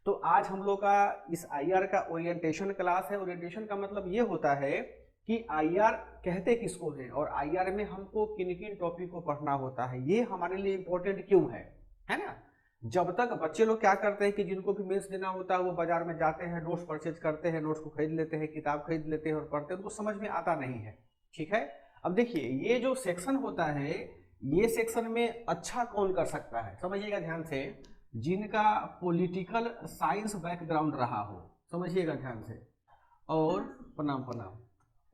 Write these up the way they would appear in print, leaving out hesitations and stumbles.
तो आज हम लोग का इस आईआर का ओरिएंटेशन क्लास है। ओरिएंटेशन का मतलब ये होता है कि आईआर कहते किसको है और आईआर में हमको किन किन टॉपिक को पढ़ना होता है, ये हमारे लिए इंपॉर्टेंट क्यों है ना। जब तक बच्चे लोग क्या करते हैं कि जिनको भी मेंस देना होता है वो बाजार में जाते हैं, नोट्स परचेज करते हैं, नोट्स को खरीद लेते हैं, किताब खरीद लेते हैं और पढ़ते हैं, उनको समझ में आता नहीं है। ठीक है, अब देखिए ये जो सेक्शन होता है, ये सेक्शन में अच्छा कौन कर सकता है, समझिएगा ध्यान से। जिनका पॉलिटिकल साइंस बैकग्राउंड रहा हो, समझिएगा ध्यान से, और प्रणाम प्रणाम,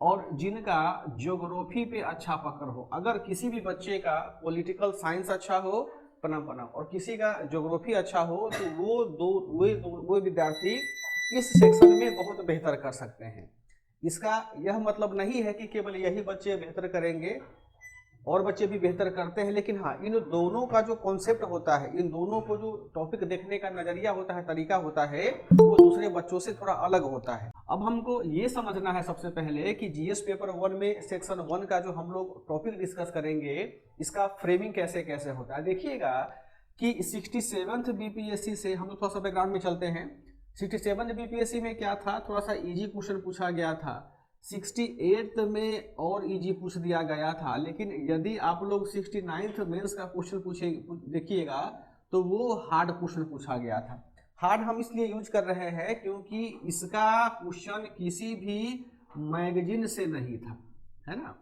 और जिनका ज्योग्राफी पे अच्छा पकड़ हो। अगर किसी भी बच्चे का पॉलिटिकल साइंस अच्छा हो, प्रणाम प्रणाम, और किसी का ज्योग्राफी अच्छा हो, तो वो विद्यार्थी इस सेक्शन में बहुत बेहतर कर सकते हैं। इसका यह मतलब नहीं है कि केवल यही बच्चे बेहतर करेंगे, और बच्चे भी बेहतर करते हैं, लेकिन हाँ, इन दोनों का जो कॉन्सेप्ट होता है, इन दोनों को जो टॉपिक देखने का नजरिया होता है, तरीका होता है, वो दूसरे बच्चों से थोड़ा अलग होता है। अब हमको ये समझना है सबसे पहले कि जीएस पेपर 1 में सेक्शन 1 का जो हम लोग टॉपिक डिस्कस करेंगे, इसका फ्रेमिंग कैसे कैसे होता है। देखिएगा कि 67th बीपीएससी से हम लोग थोड़ा सा बैकग्राउंड में चलते हैं। 67th बीपीएससी में क्या था, थोड़ा सा इजी क्वेश्चन पूछा गया था। 68th में और इजी पूछ दिया गया था, लेकिन यदि आप लोग 69th मेंस का क्वेश्चन पूछे देखिएगा तो वो हार्ड क्वेश्चन पूछा गया था। हार्ड हम इसलिए यूज कर रहे हैं क्योंकि इसका क्वेश्चन किसी भी मैगजीन से नहीं था, है ना।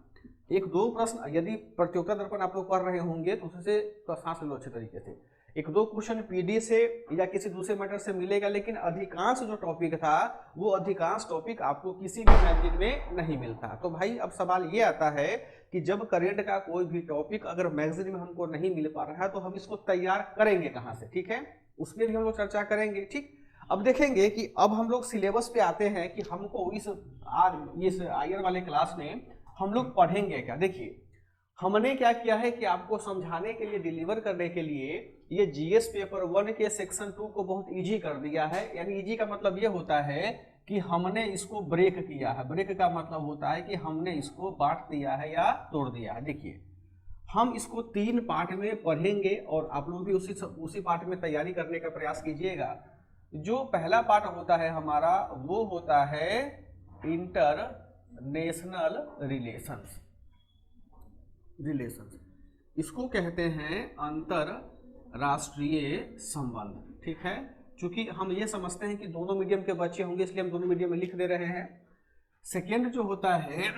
एक दो प्रश्न यदि प्रतियोगिता दर्पण आप लोग पढ़ रहे होंगे तो उससे तो सांस ले लो अच्छे तरीके से, एक दो क्वेश्चन पीडी से या किसी दूसरे मैटर से मिलेगा, लेकिन अधिकांश जो टॉपिक था वो अधिकांश टॉपिक आपको किसी भी मैगजीन में नहीं मिलता। तो भाई अब सवाल ये आता है कि जब करेंट का कोई भी टॉपिक अगर मैगजीन में हमको नहीं मिल पा रहा है तो हम इसको तैयार करेंगे कहाँ से, ठीक है, उसमें भी हम लोग चर्चा करेंगे। ठीक, अब देखेंगे कि अब हम लोग सिलेबस पे आते हैं कि हमको इस आईआर वाले क्लास में हम लोग पढ़ेंगे क्या। देखिए हमने क्या किया है कि आपको समझाने के लिए, डिलीवर करने के लिए ये जीएस पेपर 1 के सेक्शन 2 को बहुत इजी कर दिया है। यानी इजी का मतलब ये होता है कि हमने इसको ब्रेक किया है। ब्रेक का मतलब होता है कि हमने इसको बांट दिया है या तोड़ दिया है। देखिए हम इसको 3 पार्ट में पढ़ेंगे और आप लोग भी उसी पार्ट में तैयारी करने का प्रयास कीजिएगा। जो पहला पार्ट होता है हमारा वो होता है इंटरनेशनल रिलेशंस। इसको कहते हैं अंतरराष्ट्रीय संबंध। ठीक है, चूंकि हम ये समझते हैं कि दोनों मीडियम के बच्चे होंगे इसलिए हम दोनों मीडियम में लिख दे रहे हैं। सेकेंड जो होता है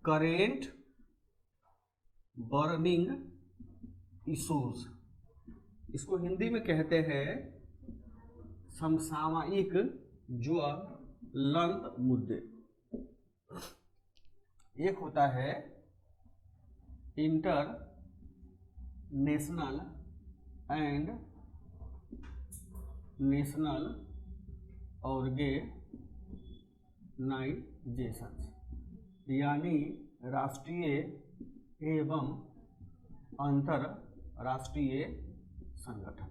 करेंट बर्निंग इश्यूज, इसको हिंदी में कहते हैं समसामयिक ज्वलंत मुद्दे। एक होता है इंटरनेशनल एंड नेशनल ऑर्गेनाइजेशन, यानी राष्ट्रीय एवं अंतरराष्ट्रीय संगठन।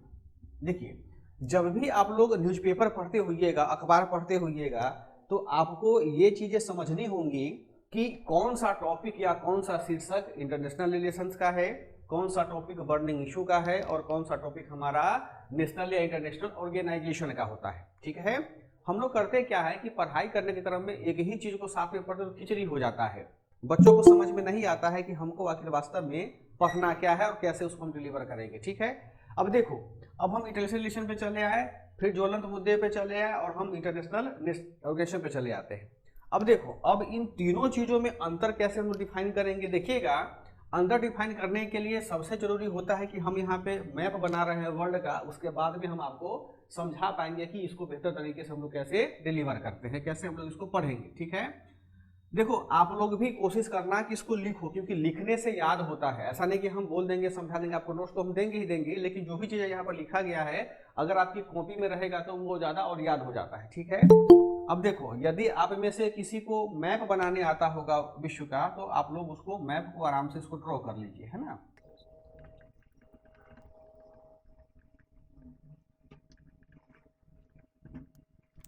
देखिए जब भी आप लोग न्यूज़पेपर पढ़ते होइएगा, अखबार पढ़ते होइएगा, तो आपको ये चीजें समझनी होंगी कि कौन सा टॉपिक या कौन सा शीर्षक इंटरनेशनल रिलेशंस का है, कौन सा टॉपिक बर्निंग इशू का है, और कौन सा टॉपिक हमारा नेशनल या इंटरनेशनल ऑर्गेनाइजेशन का होता है। ठीक है, हम लोग करते क्या है कि पढ़ाई करने के क्रम में एक ही चीज को साथ में पढ़ते तो खिचड़ी हो जाता है। बच्चों को समझ में नहीं आता है कि हमको आखिर वास्तव में पढ़ना क्या है और कैसे उसको हम डिलीवर करेंगे। ठीक है, अब देखो, अब हम इंटरनेशनल रिलेशन पे चले आए, फिर ज्वलंत मुद्दे पे चले आए, और हम इंटरनेशनल ऑर्गेनाइजेशन पे चले आते हैं। अब देखो, अब इन तीनों चीजों में अंतर कैसे हम डिफाइन करेंगे। देखिएगा अंतर डिफाइन करने के लिए सबसे जरूरी होता है कि हम यहाँ पे मैप बना रहे हैं वर्ल्ड का, उसके बाद में हम आपको समझा पाएंगे कि इसको बेहतर तरीके से हम लोग कैसे डिलीवर करते हैं, कैसे हम लोग इसको पढ़ेंगे। ठीक है, देखो आप लोग भी कोशिश करना कि इसको लिखो, क्योंकि लिखने से याद होता है। ऐसा नहीं कि हम बोल देंगे समझा देंगे, आपको नोट्स तो हम देंगे ही देंगे, लेकिन जो भी चीज़ यहाँ पर लिखा गया है अगर आपकी कॉपी में रहेगा तो वो ज़्यादा और याद हो जाता है। ठीक है, अब देखो यदि आप में से किसी को मैप बनाने आता होगा विश्व का, तो आप लोग उसको मैप को आराम से इसको ड्रॉ कर लीजिए, है ना।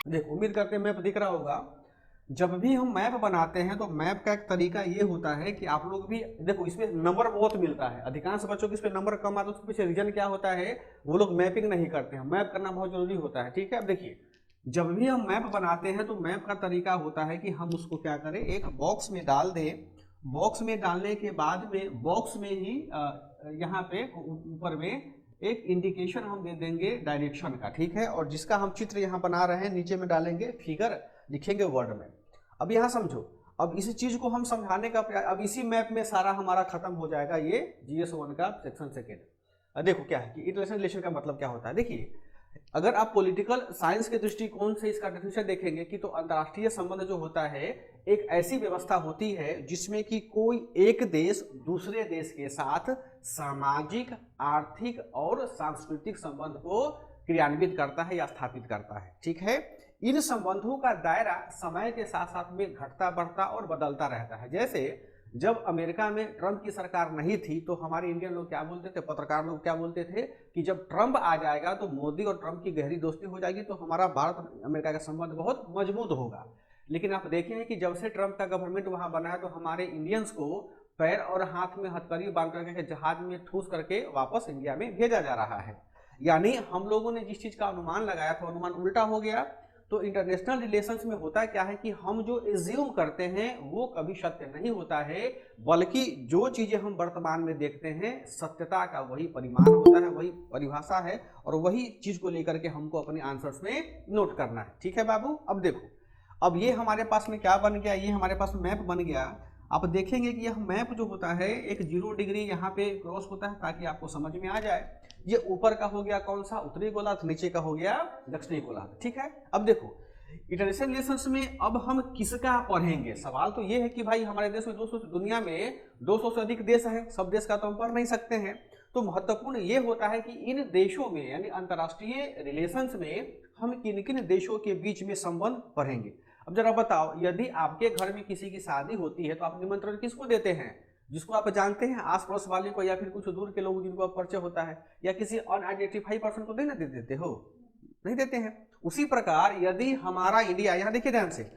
देखो उम्मीद करते हैं मैप दिख रहा होगा। जब भी हम मैप बनाते हैं तो मैप का एक तरीका ये होता है कि आप लोग भी देखो, इसमें नंबर बहुत मिलता है, अधिकांश बच्चों के इस पे नंबर कम आते हैं, उसके पीछे रीजन क्या होता है, वो लोग मैपिंग नहीं करते हैं। मैप करना बहुत जरूरी होता है, ठीक है। अब देखिए, जब भी हम मैप बनाते हैं तो मैप का तरीका होता है कि हम उसको क्या करें, एक बॉक्स में डाल दें। बॉक्स में डालने के बाद में बॉक्स में ही यहाँ पे ऊपर में एक इंडिकेशन हम दे देंगे डायरेक्शन का, ठीक है। और जिसका हम चित्र यहाँ बना रहे हैं नीचे में डालेंगे, फिगर लिखेंगे वर्ड में। अब यहाँ समझो, अब इसी चीज को हम समझाने का प्रयास, अब इसी मैप में सारा हमारा खत्म हो जाएगा ये GS1 का सेक्शन सेकेंड। देखो क्या है कि इंटरनेशनल रिलेशन का मतलब क्या होता है। देखिए, अगर आप पॉलिटिकल साइंस के दृष्टिकोण से इसका डेफिनेशन देखेंगे कि तो अंतर्राष्ट्रीय संबंध जो होता है एक ऐसी व्यवस्था होती है जिसमें कि कोई एक देश दूसरे देश के साथ सामाजिक, आर्थिक और सांस्कृतिक संबंध को क्रियान्वित करता है या स्थापित करता है, ठीक है। इन संबंधों का दायरा समय के साथ साथ में घटता बढ़ता और बदलता रहता है। जैसे जब अमेरिका में ट्रंप की सरकार नहीं थी तो हमारे इंडियन लोग क्या बोलते थे, पत्रकार लोग क्या बोलते थे कि जब ट्रंप आ जाएगा तो मोदी और ट्रंप की गहरी दोस्ती हो जाएगी तो हमारा भारत अमेरिका का संबंध बहुत मजबूत होगा। लेकिन आप देखें कि जब से ट्रंप का गवर्नमेंट वहां बना है तो हमारे इंडियंस को पैर और हाथ में हथकड़ी बांध करके जहाज में ठूस करके वापस इंडिया में भेजा जा रहा है। यानी हम लोगों ने जिस चीज का अनुमान लगाया था अनुमान उल्टा हो गया। तो इंटरनेशनल रिलेशंस में होता क्या है कि हम जो एज्यूम करते हैं वो कभी सत्य नहीं होता है, बल्कि जो चीजें हम वर्तमान में देखते हैं सत्यता का वही परिमाण होता है, वही परिभाषा है और वही चीज को लेकर के हमको अपने आंसर्स में नोट करना है, ठीक है बाबू। अब देखो, अब ये हमारे पास में क्या बन गया, ये हमारे पास मैप बन गया। आप देखेंगे कि यह मैप जो होता है एक 0 डिग्री यहाँ पे क्रॉस होता है ताकि आपको समझ में आ जाए। ये ऊपर का हो गया कौन सा, उत्तरी गोलार्ध, नीचे का हो गया दक्षिणी गोलार्ध, ठीक है। अब देखो, इंटरनेशनल रिलेशंस में अब हम किसका पढ़ेंगे, सवाल तो ये है कि भाई हमारे देश में 200, दुनिया में 200 से अधिक देश हैं, सब देश का तो हम पढ़ नहीं सकते हैं। तो महत्वपूर्ण ये होता है कि इन देशों में यानी अंतर्राष्ट्रीय रिलेशंस में हम किन किन देशों के बीच में संबंध पढ़ेंगे। अब जरा बताओ, यदि आपके घर में किसी की शादी होती है तो आप निमंत्रण किसको देते हैं, जिसको आप जानते हैं, आस पड़ोस वाले को या फिर कुछ दूर के लोग जिनको आप परिचय होता है, या किसी अनआइडेंटिफाइड पर्सन को नहीं दे देते हो, नहीं देते हैं। उसी प्रकार यदि हमारा इंडिया, यहाँ देखिए ध्यान से,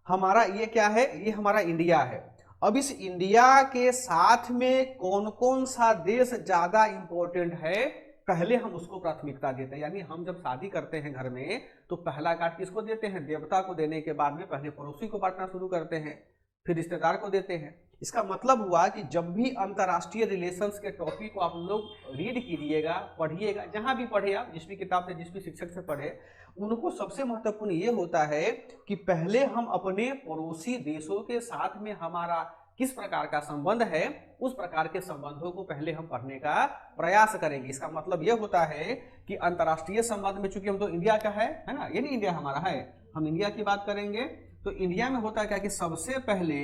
हमारा ये क्या है, ये हमारा इंडिया है। अब इस इंडिया के साथ में कौन कौन सा देश ज्यादा इंपॉर्टेंट है, पहले हम उसको प्राथमिकता देते हैं। यानी हम जब शादी करते हैं घर में तो पहला कार्ड किसको देते हैं, देवता को देने के बाद में पहले पड़ोसी को बांटना शुरू करते हैं, फिर रिश्तेदार को देते हैं। इसका मतलब हुआ कि जब भी अंतर्राष्ट्रीय रिलेशंस के टॉपिक को आप लोग रीड कीजिएगा, पढ़िएगा, जहां भी पढ़े आप, जिस भी किताब से, जिस भी शिक्षक से पढ़े, उनको सबसे महत्वपूर्ण ये होता है कि पहले हम अपने पड़ोसी देशों के साथ में हमारा किस प्रकार का संबंध है, उस प्रकार के संबंधों को पहले हम पढ़ने का प्रयास करेंगे। इसका मतलब यह होता है कि अंतर्राष्ट्रीय संबंध में, चूंकि हम तो इंडिया का है ना, ये नहीं इंडिया हमारा है, हम इंडिया की बात करेंगे। तो इंडिया में होता क्या कि सबसे पहले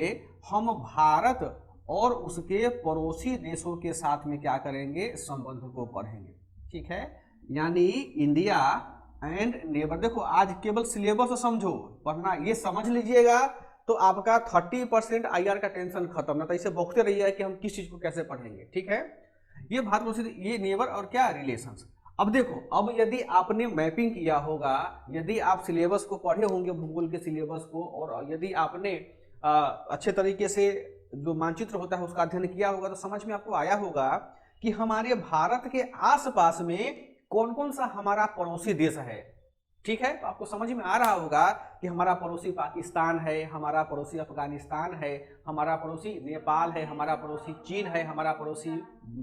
हम भारत और उसके पड़ोसी देशों के साथ में क्या करेंगे, संबंध को पढ़ेंगे, ठीक है। यानी इंडिया एंड नेबर। देखो, आज केवल सिलेबस समझो, पढ़ना ये समझ लीजिएगा तो आपका 30% IR का टेंशन खत्म ना। तो इसे बौखते रहिए कि हम किस चीज को कैसे पढ़ेंगे, ठीक है। ये भारत, ये नेबर और क्या रिलेशंस। अब देखो, अब यदि आपने मैपिंग किया होगा, यदि आप सिलेबस को पढ़े होंगे, भूगोल के सिलेबस को, और यदि आपने अच्छे तरीके से जो मानचित्र होता है उसका अध्ययन किया होगा तो समझ में आपको आया होगा कि हमारे भारत के आसपास में कौन कौन सा हमारा पड़ोसी देश है, ठीक है। तो आपको समझ में आ रहा होगा कि हमारा पड़ोसी पाकिस्तान है, हमारा पड़ोसी अफगानिस्तान है, हमारा पड़ोसी नेपाल है, हमारा पड़ोसी चीन है, हमारा पड़ोसी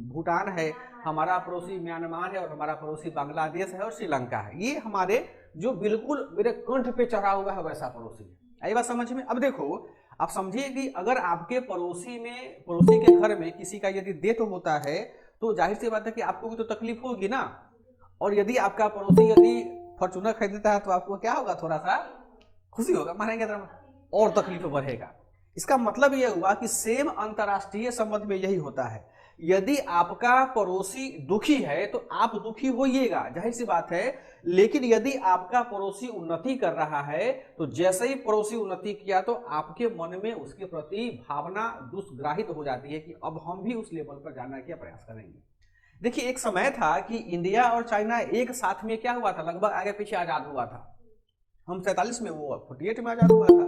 भूटान है, हमारा पड़ोसी म्यांमार है और हमारा पड़ोसी बांग्लादेश है और श्रीलंका है। ये हमारे जो बिल्कुल मेरे कंठ पे चढ़ा हुआ है वैसा पड़ोसी है। आई बात समझ में। अब देखो, आप समझिए कि अगर आपके पड़ोसी में, पड़ोसी के घर में किसी का यदि डेथ होता है तो जाहिर सी बात है कि आपको भी तो तकलीफ होगी ना। और यदि आपका पड़ोसी यदि फॉर्चूनर खरीदता है तो आपको क्या होगा, थोड़ा सा खुशी होगा, मानेंगे और तकलीफ बढ़ेगा। इसका मतलब यह हुआ कि सेम अंतर्राष्ट्रीय संबंध में यही होता है। यदि आपका पड़ोसी दुखी है तो आप दुखी होइएगा, जाहिर सी बात है। लेकिन यदि आपका पड़ोसी उन्नति कर रहा है तो जैसे ही पड़ोसी उन्नति किया तो आपके मन में उसके प्रति भावना दुष्ग्राहित हो जाती है कि अब हम भी उस लेवल पर जाने का प्रयास करेंगे। देखिए, एक समय था कि इंडिया और चाइना एक साथ में क्या हुआ था, लगभग आगे पीछे आजाद हुआ था। हम 47 में, वो 48 में आजाद हुआ था।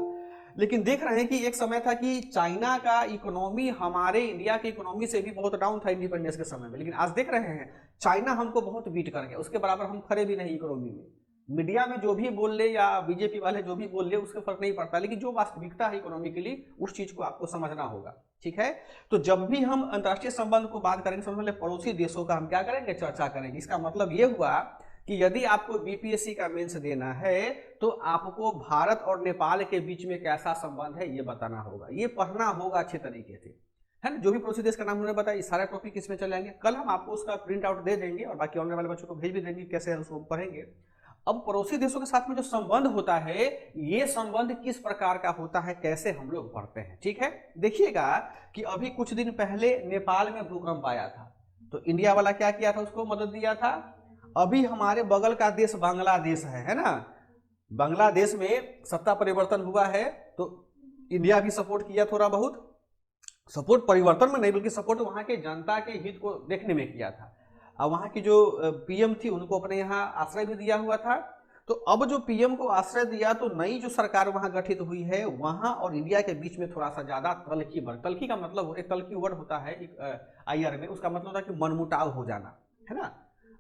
लेकिन देख रहे हैं कि एक समय था कि चाइना का इकोनॉमी हमारे इंडिया की इकोनॉमी से भी बहुत डाउन था इंडिपेंडेंस के समय में, लेकिन आज देख रहे हैं चाइना हमको बहुत बीट कर गया, उसके बराबर हम खड़े भी नहीं इकोनॉमी में। मीडिया में जो भी बोल ले या बीजेपी वाले जो भी बोल ले उसके फर्क नहीं पड़ता, लेकिन जो वास्तविकता है इकोनॉमिकली उस चीज को आपको समझना होगा, ठीक है। तो जब भी हम अंतर्राष्ट्रीय संबंध को बात करेंगे सबसे पहले पड़ोसी देशों का हम क्या करेंगे, चर्चा करेंगे। इसका मतलब ये हुआ कि यदि आपको बीपीएससी का मेंस देना है तो आपको भारत और नेपाल के बीच में कैसा संबंध है ये बताना होगा, ये पढ़ना होगा अच्छे तरीके से, है ना। जो भी पड़ोसी देश का नाम उन्होंने बताया, सारे टॉपिक इसमें चले आएंगे। कल हम आपको उसका प्रिंट आउट दे देंगे और बाकी ऑनलाइन वाले बच्चों को भेज भी देंगे कैसे उसको पढ़ेंगे। अब पड़ोसी देशों के साथ में जो संबंध होता है ये संबंध किस प्रकार का होता है, कैसे हम लोग पढ़ते हैं, ठीक है। देखिएगा कि अभी कुछ दिन पहले नेपाल में भूकंप आया था तो इंडिया वाला क्या किया था, उसको मदद दिया था। अभी हमारे बगल का देश बांग्लादेश है ना, बांग्लादेश में सत्ता परिवर्तन हुआ है तो इंडिया भी सपोर्ट किया, थोड़ा बहुत सपोर्ट परिवर्तन में नहीं बल्कि सपोर्ट वहां के जनता के हित को देखने में किया था। और वहां की जो पीएम थी उनको अपने यहाँ आश्रय भी दिया हुआ था। तो अब जो पीएम को आश्रय दिया तो नई जो सरकार वहां गठित हुई है वहां और इंडिया के बीच में थोड़ा सा ज्यादा तल्खी का मतलब एक तल्खी वर्ड होता है आईआर में, उसका मतलब होता है कि मनमुटाव हो जाना, है ना।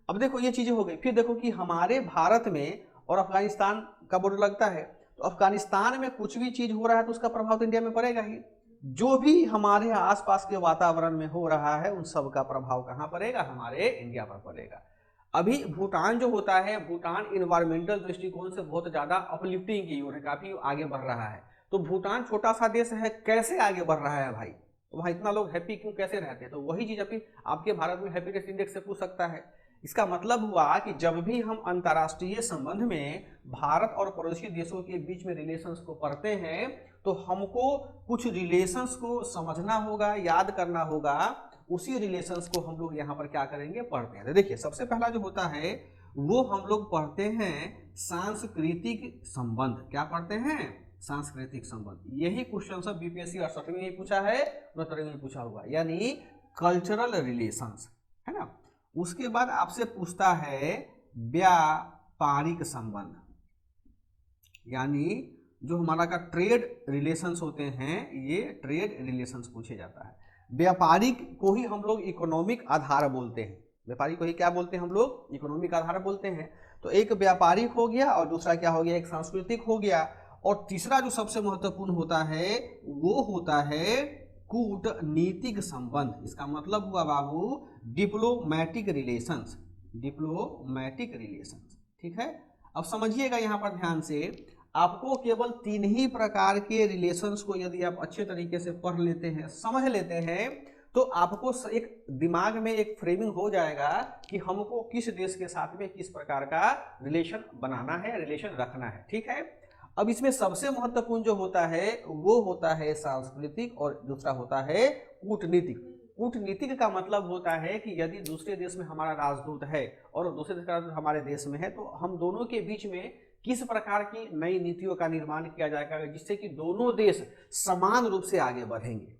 अब देखो ये चीजें हो गई। फिर देखो कि हमारे भारत में और अफगानिस्तान का बॉर्डर लगता है तो अफगानिस्तान में कुछ भी चीज हो रहा है तो उसका प्रभाव तो इंडिया में पड़ेगा ही। जो भी हमारे आसपास के वातावरण में हो रहा है उन सब का प्रभाव कहाँ पड़ेगा, हमारे इंडिया पर पड़ेगा। अभी भूटान जो होता है, भूटान इन्वायरमेंटल दृष्टिकोण से बहुत ज्यादा अपलिफ्टिंग की ओर है, काफी आगे बढ़ रहा है। तो भूटान छोटा सा देश है, कैसे आगे बढ़ रहा है भाई, वहां इतना लोग हैप्पी क्यों, कैसे रहते हैं। तो वही चीज अभी आपके भारत में हैप्पीनेस इंडेक्स से पूछ सकता है। इसका मतलब हुआ कि जब भी हम अंतर्राष्ट्रीय संबंध में भारत और पड़ोसी देशों के बीच में रिलेशंस को पढ़ते हैं तो हमको कुछ रिलेशंस को समझना होगा, याद करना होगा। उसी रिलेशंस को हम लोग यहाँ पर क्या करेंगे, पढ़ते हैं। तो देखिए सबसे पहला जो होता है वो हम लोग पढ़ते हैं सांस्कृतिक संबंध। क्या पढ़ते हैं, सांस्कृतिक संबंध। यही क्वेश्चन सब बीपीएससी 68 में पूछा है, 69 में पूछा हुआ, यानी कल्चरल रिलेशंस, है ना। उसके बाद आपसे पूछता है व्यापारिक संबंध, यानी जो हमारा का ट्रेड रिलेशंस होते हैं ये ट्रेड रिलेशंस पूछे जाता है। व्यापारिक को ही हम लोग इकोनॉमिक आधार बोलते हैं, व्यापारिक को ही क्या बोलते हैं हम लोग, इकोनॉमिक आधार बोलते हैं। तो एक व्यापारिक हो गया और दूसरा क्या हो गया, एक सांस्कृतिक हो गया। और तीसरा जो सबसे महत्वपूर्ण होता है वो होता है कूटनीतिक संबंध। इसका मतलब हुआ बाबू डिप्लोमैटिक रिलेशंस, डिप्लोमैटिक रिलेशंस, ठीक है। अब समझिएगा यहाँ पर ध्यान से, आपको केवल 3 ही प्रकार के रिलेशंस को यदि आप अच्छे तरीके से पढ़ लेते हैं, समझ लेते हैं, तो आपको एक दिमाग में एक फ्रेमिंग हो जाएगा कि हमको किस देश के साथ में किस प्रकार का रिलेशन बनाना है, रिलेशन रखना है, ठीक है। अब इसमें सबसे महत्वपूर्ण जो होता है वो होता है सांस्कृतिक और दूसरा होता है कूटनीतिक। कूटनीतिक का मतलब होता है कि यदि दूसरे देश में हमारा राजदूत है और दूसरे देश का राजदूत हमारे देश में है तो हम दोनों के बीच में किस प्रकार की नई नीतियों का निर्माण किया जाएगा जिससे कि दोनों देश समान रूप से आगे बढ़ेंगे।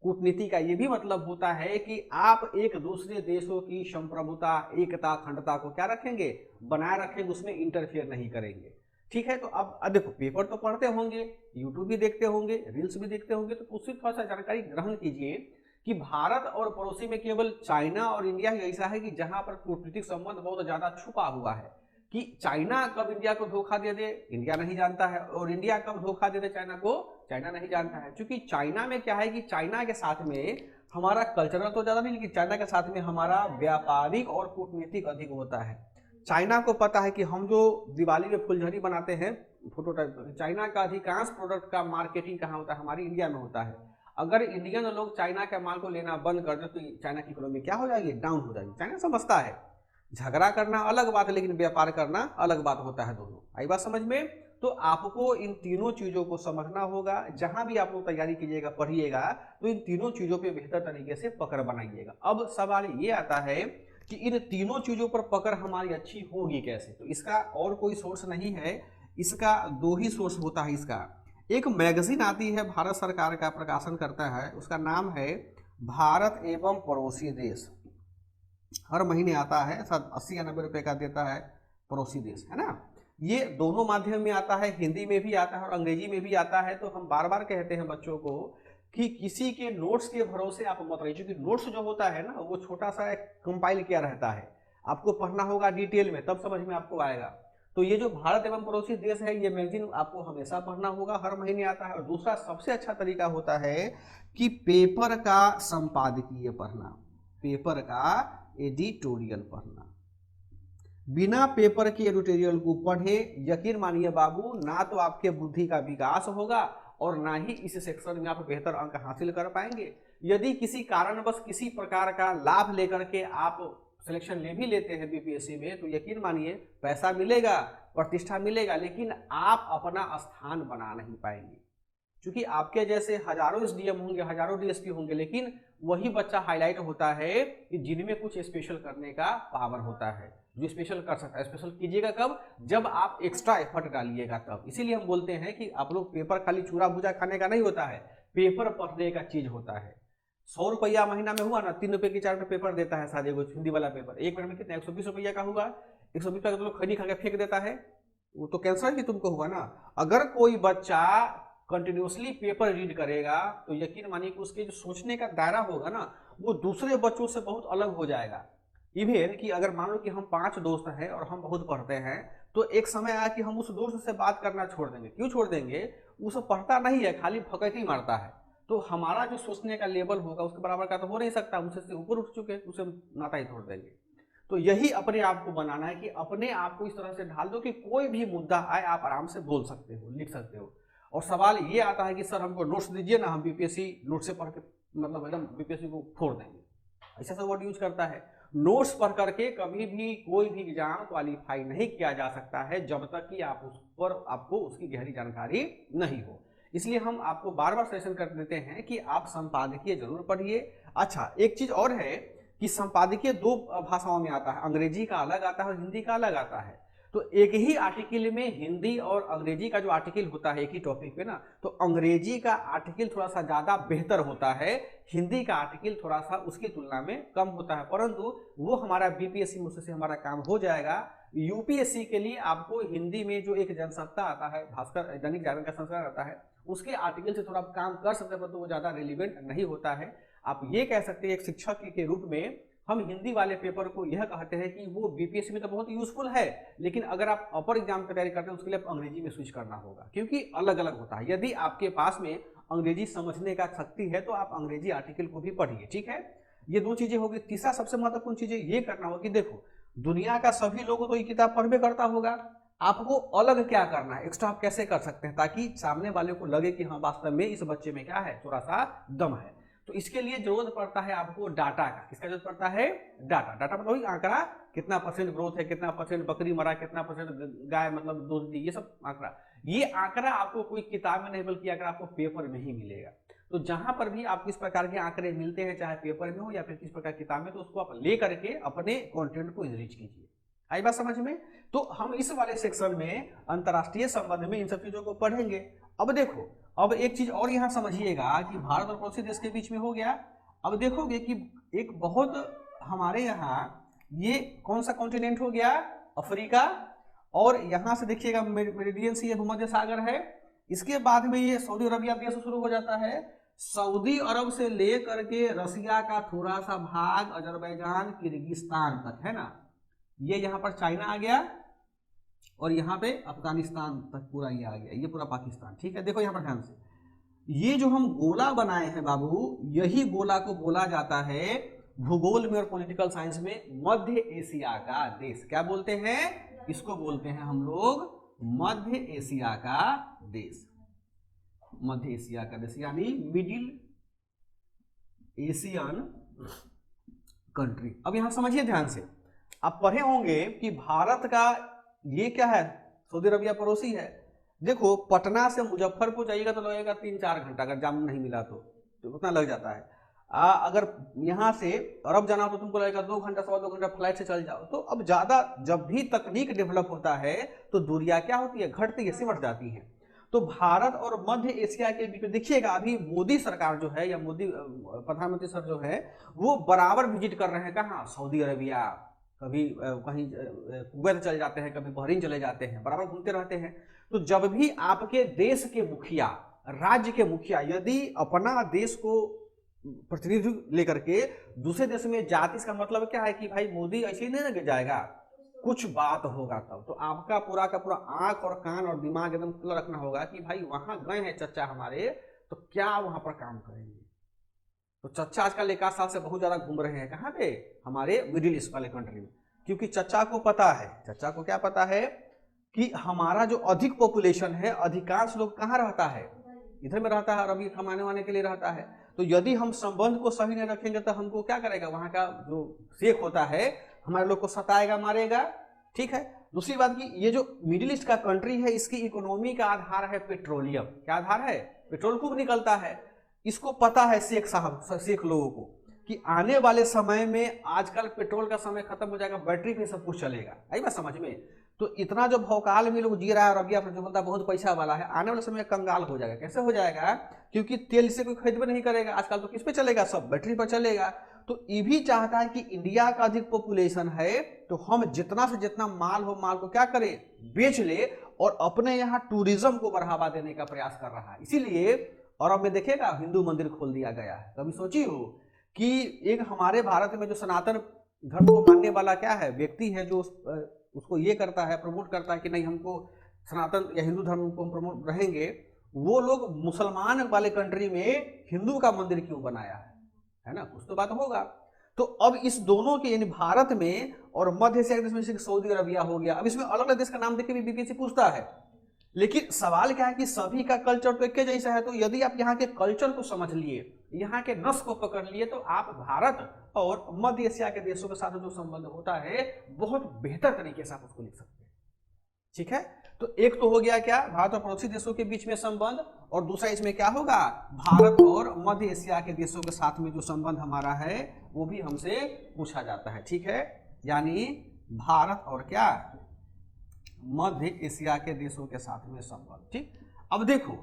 कूटनीति का ये भी मतलब होता है कि आप एक दूसरे देशों की संप्रभुता, एकता, अखंडता को क्या रखेंगे, बनाए रखेंगे, उसमें इंटरफेयर नहीं करेंगे, ठीक है। तो अब देखो पेपर तो पढ़ते होंगे, यूट्यूब भी देखते होंगे, रील्स भी देखते होंगे, तो उससे थोड़ा सा जानकारी ग्रहण कीजिए कि भारत और पड़ोसी में केवल चाइना और इंडिया ही ऐसा है कि जहां पर कूटनीतिक संबंध बहुत ज्यादा छुपा हुआ है कि चाइना कब इंडिया को धोखा दे दे इंडिया नहीं जानता है, और इंडिया कब धोखा दे दे चाइना को चाइना नहीं जानता है। क्योंकि चाइना में क्या है कि चाइना के साथ में हमारा कल्चरल तो ज्यादा नहीं, लेकिन चाइना के साथ में हमारा व्यापारिक और कूटनीतिक अधिक होता है। चाइना को पता है कि हम जो दिवाली में फुलझड़ी बनाते हैं फोटोटाइप, चाइना का अधिकांश प्रोडक्ट का मार्केटिंग कहाँ होता है, हमारी इंडिया में होता है। अगर इंडियन लोग चाइना के माल को लेना बंद कर दे तो चाइना की इकोनॉमी क्या हो जाएगी, डाउन हो जाएगी। चाइना समझता है झगड़ा करना अलग बात है लेकिन व्यापार करना अलग बात होता है, दोनों। आई बात समझ में। तो आपको इन तीनों चीजों को समझना होगा। जहां भी आप लोग तैयारी कीजिएगा, पढ़िएगा, तो इन तीनों चीजों पे बेहतर तरीके से पकड़ बनाइएगा। अब सवाल ये आता है कि इन तीनों चीजों पर पकड़ हमारी अच्छी होगी कैसे। तो इसका और कोई सोर्स नहीं है, इसका 2 ही सोर्स होता है। इसका एक मैगजीन आती है, भारत सरकार का प्रकाशन करता है, उसका नाम है भारत एवं पड़ोसी देश। हर महीने आता है, शायद 80 या 90 रुपए का देता है, पड़ोसी देश, है ना। ये दोनों माध्यम में आता है, हिंदी में भी आता है और अंग्रेजी में भी आता है। तो हम बार बार कहते हैं बच्चों को कि किसी के नोट्स के भरोसे आप मत रहिए, क्योंकि नोट्स जो होता है ना वो छोटा सा कंपाइल किया रहता है, आपको पढ़ना होगा डिटेल में तब समझ में आपको आएगा। तो ये जो भारत एवं पड़ोसी देश है, ये मैगजीन आपको हमेशा पढ़ना होगा, हर महीने आता है। और दूसरा सबसे अच्छा तरीका होता है कि पेपर का संपादकीय पढ़ना, पेपर का एडिटोरियल पढ़ना। बिना पेपर के एडिटोरियल को पढ़े, यकीन मानिए बाबू, ना तो आपके बुद्धि का विकास होगा और ना ही इस सेक्शन में आप बेहतर अंक हासिल कर पाएंगे। यदि किसी कारणवश किसी प्रकार का लाभ लेकर के आप सिलेक्शन ले भी लेते हैं बीपीएससी में, तो यकीन मानिए पैसा मिलेगा, प्रतिष्ठा मिलेगा, लेकिन आप अपना स्थान बना नहीं पाएंगे, क्योंकि आपके जैसे हजारों एसडीएम होंगे, हजारों डीएसपी होंगे, लेकिन वही बच्चा हाईलाइट होता है कि जिनमें कुछ स्पेशल करने का पावर होता है, जो स्पेशल कर सकता है। स्पेशल कीजिएगा कब? जब आप एक्स्ट्रा एफर्ट डालिएगा तब। इसीलिए हम बोलते हैं कि आप लोग पेपर खाली चूरा भुजा खाने का नहीं होता है, पेपर पढ़ने का चीज होता है। 100 रुपया महीना में हुआ ना, 3 रुपए की 4 रुपए पेपर देता है शादी को, हिंदी वाला पेपर, एक मिनट में कितना 120 रुपया का हुआ। 120 रुपया का तो लोग खैनी खा के फेंक देता है, वो तो कैंसर भी तुमको हुआ ना। अगर कोई बच्चा कंटिन्यूसली पेपर रीड करेगा तो यकीन मानिए कि उसके जो सोचने का दायरा होगा ना, वो दूसरे बच्चों से बहुत अलग हो जाएगा। इवन कि अगर मान लो कि हम 5 दोस्त हैं और हम बहुत पढ़ते हैं, तो एक समय आया कि हम उस दोस्त से बात करना छोड़ देंगे। क्यों छोड़ देंगे? वो सब पढ़ता नहीं है, खाली फकैती मारता है। तो हमारा जो सोचने का लेवल होगा उसके बराबर का तो हो नहीं सकता, उससे ऊपर उठ चुके, उसे नाता ही तोड़ देंगे। तो यही अपने आप को बनाना है कि अपने आप को इस तरह से ढाल दो कि कोई भी मुद्दा आए आप आराम से बोल सकते हो, लिख सकते हो। और सवाल ये आता है कि सर हमको नोट्स दीजिए ना, हम बीपीएससी नोट से पढ़ के मतलब एकदम बीपीएससी को फोड़ देंगे, ऐसा सब वर्ड यूज करता है। नोट्स पढ़ करके कभी भी कोई भी एग्जाम क्वालिफाई नहीं किया जा सकता है जब तक कि आप उस पर आपको उसकी गहरी जानकारी नहीं हो। इसलिए हम आपको बार बार सजेशन कर देते हैं कि आप संपादकीय जरूर पढ़िए। अच्छा, एक चीज और है कि संपादकीय 2 भाषाओं में आता है, अंग्रेजी का अलग आता है और हिंदी का अलग आता है। तो एक ही आर्टिकल में हिंदी और अंग्रेजी का जो आर्टिकल होता है एक ही टॉपिक पे ना, तो अंग्रेजी का आर्टिकल थोड़ा सा ज्यादा बेहतर होता है, हिंदी का आर्टिकल थोड़ा सा उसकी तुलना में कम होता है। परंतु वो हमारा बीपीएससी मुझसे से हमारा काम हो जाएगा। यूपीएससी के लिए आपको हिंदी में जो एक जनसत्ता आता है, भास्कर दैनिक जागरण का संस्करण आता है, उसके आर्टिकल से थोड़ा काम कर सकते हैं, परंतु वो ज्यादा रिलीवेंट नहीं होता है। आप ये कह सकते हैं एक शिक्षक के रूप में हम हिंदी वाले पेपर को यह कहते हैं कि वो बीपीएससी में तो बहुत यूजफुल है, लेकिन अगर आप अपर एग्जाम की तैयारी करते हैं उसके लिए आप अंग्रेजी में स्विच करना होगा, क्योंकि अलग अलग होता है। यदि आपके पास में अंग्रेजी समझने का शक्ति है तो आप अंग्रेजी आर्टिकल को भी पढ़िए, ठीक है। ये 2 चीजें होगी। तीसरा सबसे महत्वपूर्ण चीज ये करना होगा कि देखो, दुनिया का सभी लोगों तो ये किताब पढ़बे करता होगा, आपको अलग क्या करना है, एक्स्ट्रा आप कैसे कर सकते हैं ताकि सामने वाले को लगे कि हाँ वास्तव में इस बच्चे में क्या है, थोड़ा सा दम है। तो इसके लिए जरूरत पड़ता है आपको डाटा का। किसका जरूरत पड़ता है? डाटा। डाटा मतलब वही आंकड़ा, कितना % ग्रोथ है, कितना % बकरी मरा, कितना % गाय मतलब दूध दी, ये सब आंकड़ा। ये आंकड़ा आपको कोई किताब में नहीं बल्कि आंकड़ा आपको पेपर में ही मिलेगा। तो जहां पर भी आप किस प्रकार के आंकड़े मिलते हैं, चाहे पेपर में हो या फिर किस प्रकार की किताब में, तो उसको आप ले करके अपने कंटेंट को इनरिच कीजिए। आई बात समझ में? तो हम इस वाले सेक्शन में अंतर्राष्ट्रीय संबंध में इन सब चीजों को पढ़ेंगे। अब देखो, अब एक चीज और यहां समझिएगा कि भारत और पड़ोसी देश के बीच में हो गया। अब देखोगे कि एक बहुत हमारे यहाँ ये कौन सा कॉन्टिनेंट हो गया, अफ्रीका, और यहां से देखिएगा मेरिडियन सी भूमध्य सागर है। इसके बाद में ये सऊदी अरबिया देश शुरू हो जाता है। सऊदी अरब से लेकर के रसिया का थोड़ा सा भाग, अजरबैजान, किर्गिस्तान तक है ना, ये यहाँ पर चाइना आ गया और यहाँ पे अफगानिस्तान तक पूरा ये आ गया, ये पूरा पाकिस्तान, ठीक है। देखो यहाँ पर ध्यान से, ये जो हम गोला बनाए हैं बाबू, यही गोला को बोला जाता है भूगोल में और पॉलिटिकल साइंस में मध्य एशिया का देश। क्या बोलते हैं? इसको बोलते हैं हम लोग मध्य एशिया का देश। मध्य एशिया का देश यानी मिडिल एशियन कंट्री। अब यहां समझिए ध्यान से, आप पढ़े होंगे कि भारत का ये क्या है, सऊदी अरबिया पड़ोसी है। देखो, पटना से मुजफ्फरपुर जाइएगा तो लगेगा 3-4 घंटा, अगर जामुन नहीं मिला तो उतना लग जाता है। अगर यहाँ से अरब जाना हो तो तुमको लगेगा 2 घंटा, 2.25 घंटा फ्लाइट से चल जाओ। तो अब ज्यादा जब भी तकनीक डेवलप होता है तो दूरियां क्या होती है, घटती है, सिमट जाती है। तो भारत और मध्य एशिया के बीच में देखिएगा अभी मोदी सरकार जो है, या मोदी प्रधानमंत्री सर जो है, वो बराबर विजिट कर रहे हैं कहाँ, सऊदी अरबिया। कभी कहीं कुवैत चले जाते हैं, कभी बहरीन चले जाते हैं, बराबर घूमते रहते हैं। तो जब भी आपके देश के मुखिया, राज्य के मुखिया यदि अपना देश को प्रतिनिधि लेकर के दूसरे देश में जाति, इसका मतलब क्या है कि भाई मोदी ऐसे ही नहीं ना जाएगा, कुछ बात होगा तब। तो आपका पूरा का पूरा आंख और कान और दिमाग एकदम खुला रखना होगा कि भाई वहां गए हैं चचा हमारे, तो क्या वहां पर काम करेंगे। तो चचा आजकल 1 आध साल से बहुत ज्यादा घूम रहे हैं, कहाँ पे, हमारे मिडिल ईस्ट वाले कंट्री में, क्योंकि चचा को पता है, चचा को क्या पता है कि हमारा जो अधिक पॉपुलेशन है, अधिकांश लोग कहाँ रहता है, इधर में रहता है, और अभी कमाने वाने के लिए रहता है। तो यदि हम संबंध को सही नहीं रखेंगे तो हमको क्या करेगा, वहां का जो शेख होता है हमारे लोग को सताएगा, मारेगा। ठीक है। दूसरी बात की ये जो मिडिल ईस्ट का कंट्री है, इसकी इकोनॉमी का आधार है पेट्रोलियम। क्या आधार है, पेट्रोल खूब निकलता है। इसको पता है शेख साहब, शेख लोगों को, कि आने वाले समय में आजकल पेट्रोल का समय खत्म हो जाएगा, बैटरी पे सब कुछ चलेगा। आई बात समझ में। तो इतना जो भौकाल में लोग जी रहा है, और अभी आप जो बोलता बहुत पैसा वाला है, आने वाले समय कंगाल हो जाएगा। कैसे हो जाएगा, क्योंकि तेल से कोई खरीद नहीं करेगा आजकल, तो किस पे चलेगा, सब बैटरी पर चलेगा। तो ये भी चाहता है कि इंडिया का अधिक पॉपुलेशन है, तो हम जितना से जितना माल हो, माल को क्या करें, बेच ले, और अपने यहाँ टूरिज्म को बढ़ावा देने का प्रयास कर रहा है। इसीलिए, और अब में देखेगा हिंदू मंदिर खोल दिया गया है। कभी सोची हो कि एक हमारे भारत में जो सनातन धर्म को मानने वाला क्या है, व्यक्ति है, जो उसको ये करता है, प्रमोट करता है कि नहीं हमको सनातन या हिंदू धर्म को हम प्रमोट रहेंगे, वो लोग मुसलमान वाले कंट्री में हिंदू का मंदिर क्यों बनाया है ना, कुछ तो बात होगा। तो अब इस दोनों के, यानी भारत में और मध्य एशिया के देश में, जैसे सऊदी अरबिया हो गया, अब इसमें अलग अलग देश का नाम देके भी बीपीएससी पूछता है। लेकिन सवाल क्या है कि सभी का कल्चर तो एक जैसा है। तो यदि आप यहाँ के कल्चर को समझ लिए, यहाँ के नस को पकड़ लिए, तो आप भारत और मध्य एशिया के देशों के साथ जो संबंध होता है, बहुत बेहतर तरीके से आप उसको लिख सकते हैं। ठीक है। तो एक तो हो गया क्या, भारत और पड़ोसी देशों के बीच में संबंध, और दूसरा इसमें क्या होगा, भारत और मध्य एशिया के देशों के साथ में जो संबंध हमारा है, वो भी हमसे पूछा जाता है। ठीक है। यानी भारत और क्या, मध्य एशिया के देशों के साथ में संबंध। ठीक। अब देखो,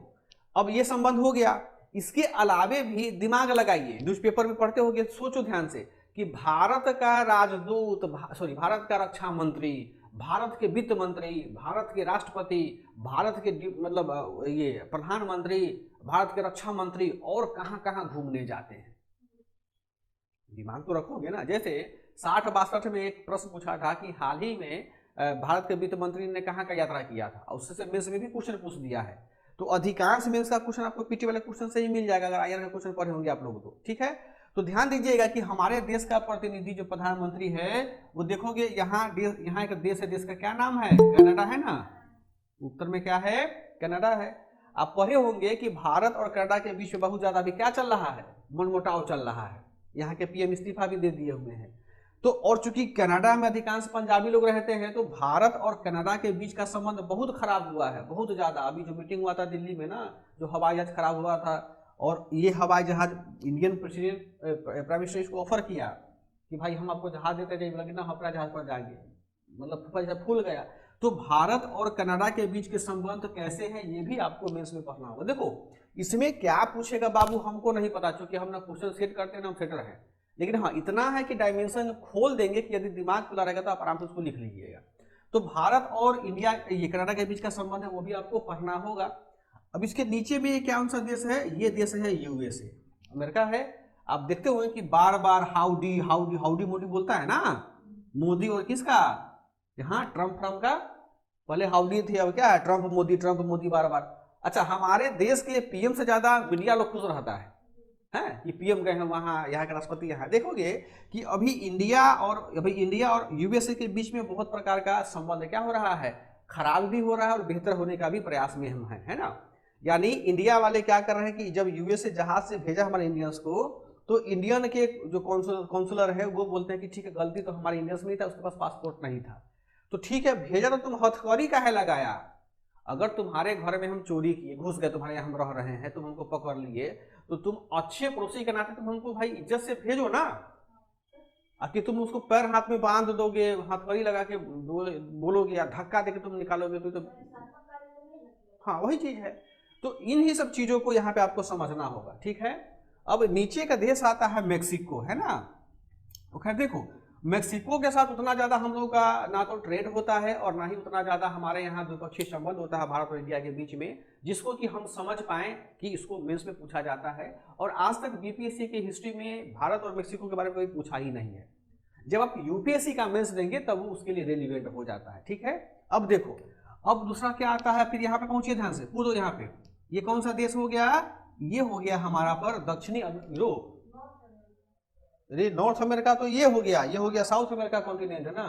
अब ये संबंध हो गया, इसके अलावे भी दिमाग लगाइए, न्यूज़पेपर में पढ़ते होंगे, सोचो ध्यान से कि भारत का राजदूत, भारत का रक्षा मंत्री, भारत के वित्त मंत्री, भारत के राष्ट्रपति, भारत के मतलब ये प्रधानमंत्री, भारत के रक्षा मंत्री, और कहां कहां घूमने जाते हैं। दिमाग तो रखोगे ना। जैसे 60-62 में एक प्रश्न पूछा था कि हाल ही में भारत के वित्त मंत्री ने कहां का यात्रा किया था, और उससे मेंस में भी क्वेश्चन पूछ दिया है। तो अधिकांश मेंस का क्वेश्चन आपको पीटी वाले क्वेश्चन से ही मिल जाएगा, अगर आईआर का क्वेश्चन पढ़े होंगे आप लोग तो। ठीक है। तो ध्यान दीजिएगा कि हमारे देश का प्रतिनिधि जो प्रधानमंत्री है, वो देखोगे यहाँ एक देश है, देश का क्या नाम है, कनाडा है ना। उत्तर में क्या है, कनाडा है। आप पढ़े होंगे कि भारत और कनाडा के बीच में बहुत ज्यादा अभी क्या चल रहा है, मनमुटाव चल रहा है। यहाँ के पीएम इस्तीफा भी दे दिए हुए हैं। तो और चूंकि कनाडा में अधिकांश पंजाबी लोग रहते हैं, तो भारत और कनाडा के बीच का संबंध बहुत खराब हुआ है, बहुत ज्यादा। अभी जो मीटिंग हुआ था दिल्ली में ना, जो हवाई जहाज खराब हुआ था, और ये हवाई जहाज इंडियन प्रेसिडेंट प्राइम मिनिस्टर इसको ऑफर किया कि भाई हम आपको जहाज देते जाएंगे, लेकिन हम अपना जहाज पर जाएंगे, मतलब पैसा फूल गया। तो भारत और कनाडा के बीच के संबंध कैसे हैं, ये भी आपको मेंस में पढ़ना होगा। देखो इसमें क्या पूछेगा बाबू, हमको नहीं पता, क्योंकि हम ना क्वेश्चन सेट करते हैं ना हम सेटर हैं। लेकिन हाँ इतना है कि डायमेंशन खोल देंगे कि यदि दिमाग खुला रहेगा तो आप आराम से उसको लिख लीजिएगा। तो भारत और इंडिया, ये कनाडा के बीच का संबंध है, वो भी आपको पढ़ना होगा। अब इसके नीचे भी कौन सा देश है, ये देश है यूएसए, अमेरिका है। आप देखते हुए कि बार बार हाउडी हाउडी हाउडी मोदी बोलता है ना मोदी, और किसका, यहाँ ट्रम्प का, पहले हाउडी थी, अब क्या है, ट्रम्प मोदी बार बार। अच्छा, हमारे देश के पीएम से ज्यादा मीडिया लोग खुश रहता है कि पीएम गए हैं वहाँ, यहाँ के राष्ट्रपति यहाँ। देखोगे कि अभी इंडिया और यूएसए के बीच में बहुत प्रकार का संबंध क्या हो रहा है, खराब भी हो रहा है और बेहतर होने का भी प्रयास में हम हैं, है ना। यानी इंडिया वाले क्या कर रहे हैं कि जब यूएसए जहाज से भेजा हमारे इंडियंस को, तो इंडियन के जो कॉन्सुलर है वो बोलते हैं कि ठीक है, गलती तो हमारे इंडियंस में ही था, उसके पास पासपोर्ट नहीं था, तो ठीक है भेजा, तो तुम हथकड़ी काहे लगाया। अगर तुम्हारे घर में हम चोरी किए, घुस गए, तुम्हारे यहाँ हम रह रहे हैं, तुम हमको पकड़ लिए, तो तुम अच्छे पड़ोसी के नाते तुम हमको भाई इज्जत से भेजो ना। कि तुम उसको पैर हाथ में बांध दोगे, हथकड़ी लगा के बोलोगे या धक्का देके तुम निकालोगे, तो हाँ वही चीज है। तो इन ही सब चीजों को यहाँ पे आपको समझना होगा। ठीक है। अब नीचे का देश आता है मेक्सिको, है ना। तो खैर देखो, मेक्सिको के साथ उतना ज़्यादा हम लोग का ना तो ट्रेड होता है और ना ही उतना ज़्यादा हमारे यहाँ द्विपक्षीय संबंध होता है भारत और इंडिया के बीच में, जिसको कि हम समझ पाएँ कि इसको मेंस में पूछा जाता है। और आज तक बीपीएससी की हिस्ट्री में भारत और मेक्सिको के बारे में कोई पूछा ही नहीं है। जब आप यूपीएससी का मेंस देंगे तब वो उसके लिए रेलिवेंट हो जाता है। ठीक है, अब देखो, अब दूसरा क्या आता है, फिर यहाँ पे पहुंचिए, ध्यान से कूदो यहाँ पे। ये कौन सा देश हो गया, ये हो गया हमारा पर दक्षिणी यूरोप, नॉर्थ अमेरिका तो ये हो गया साउथ अमेरिका कॉन्टिनेंट है ना,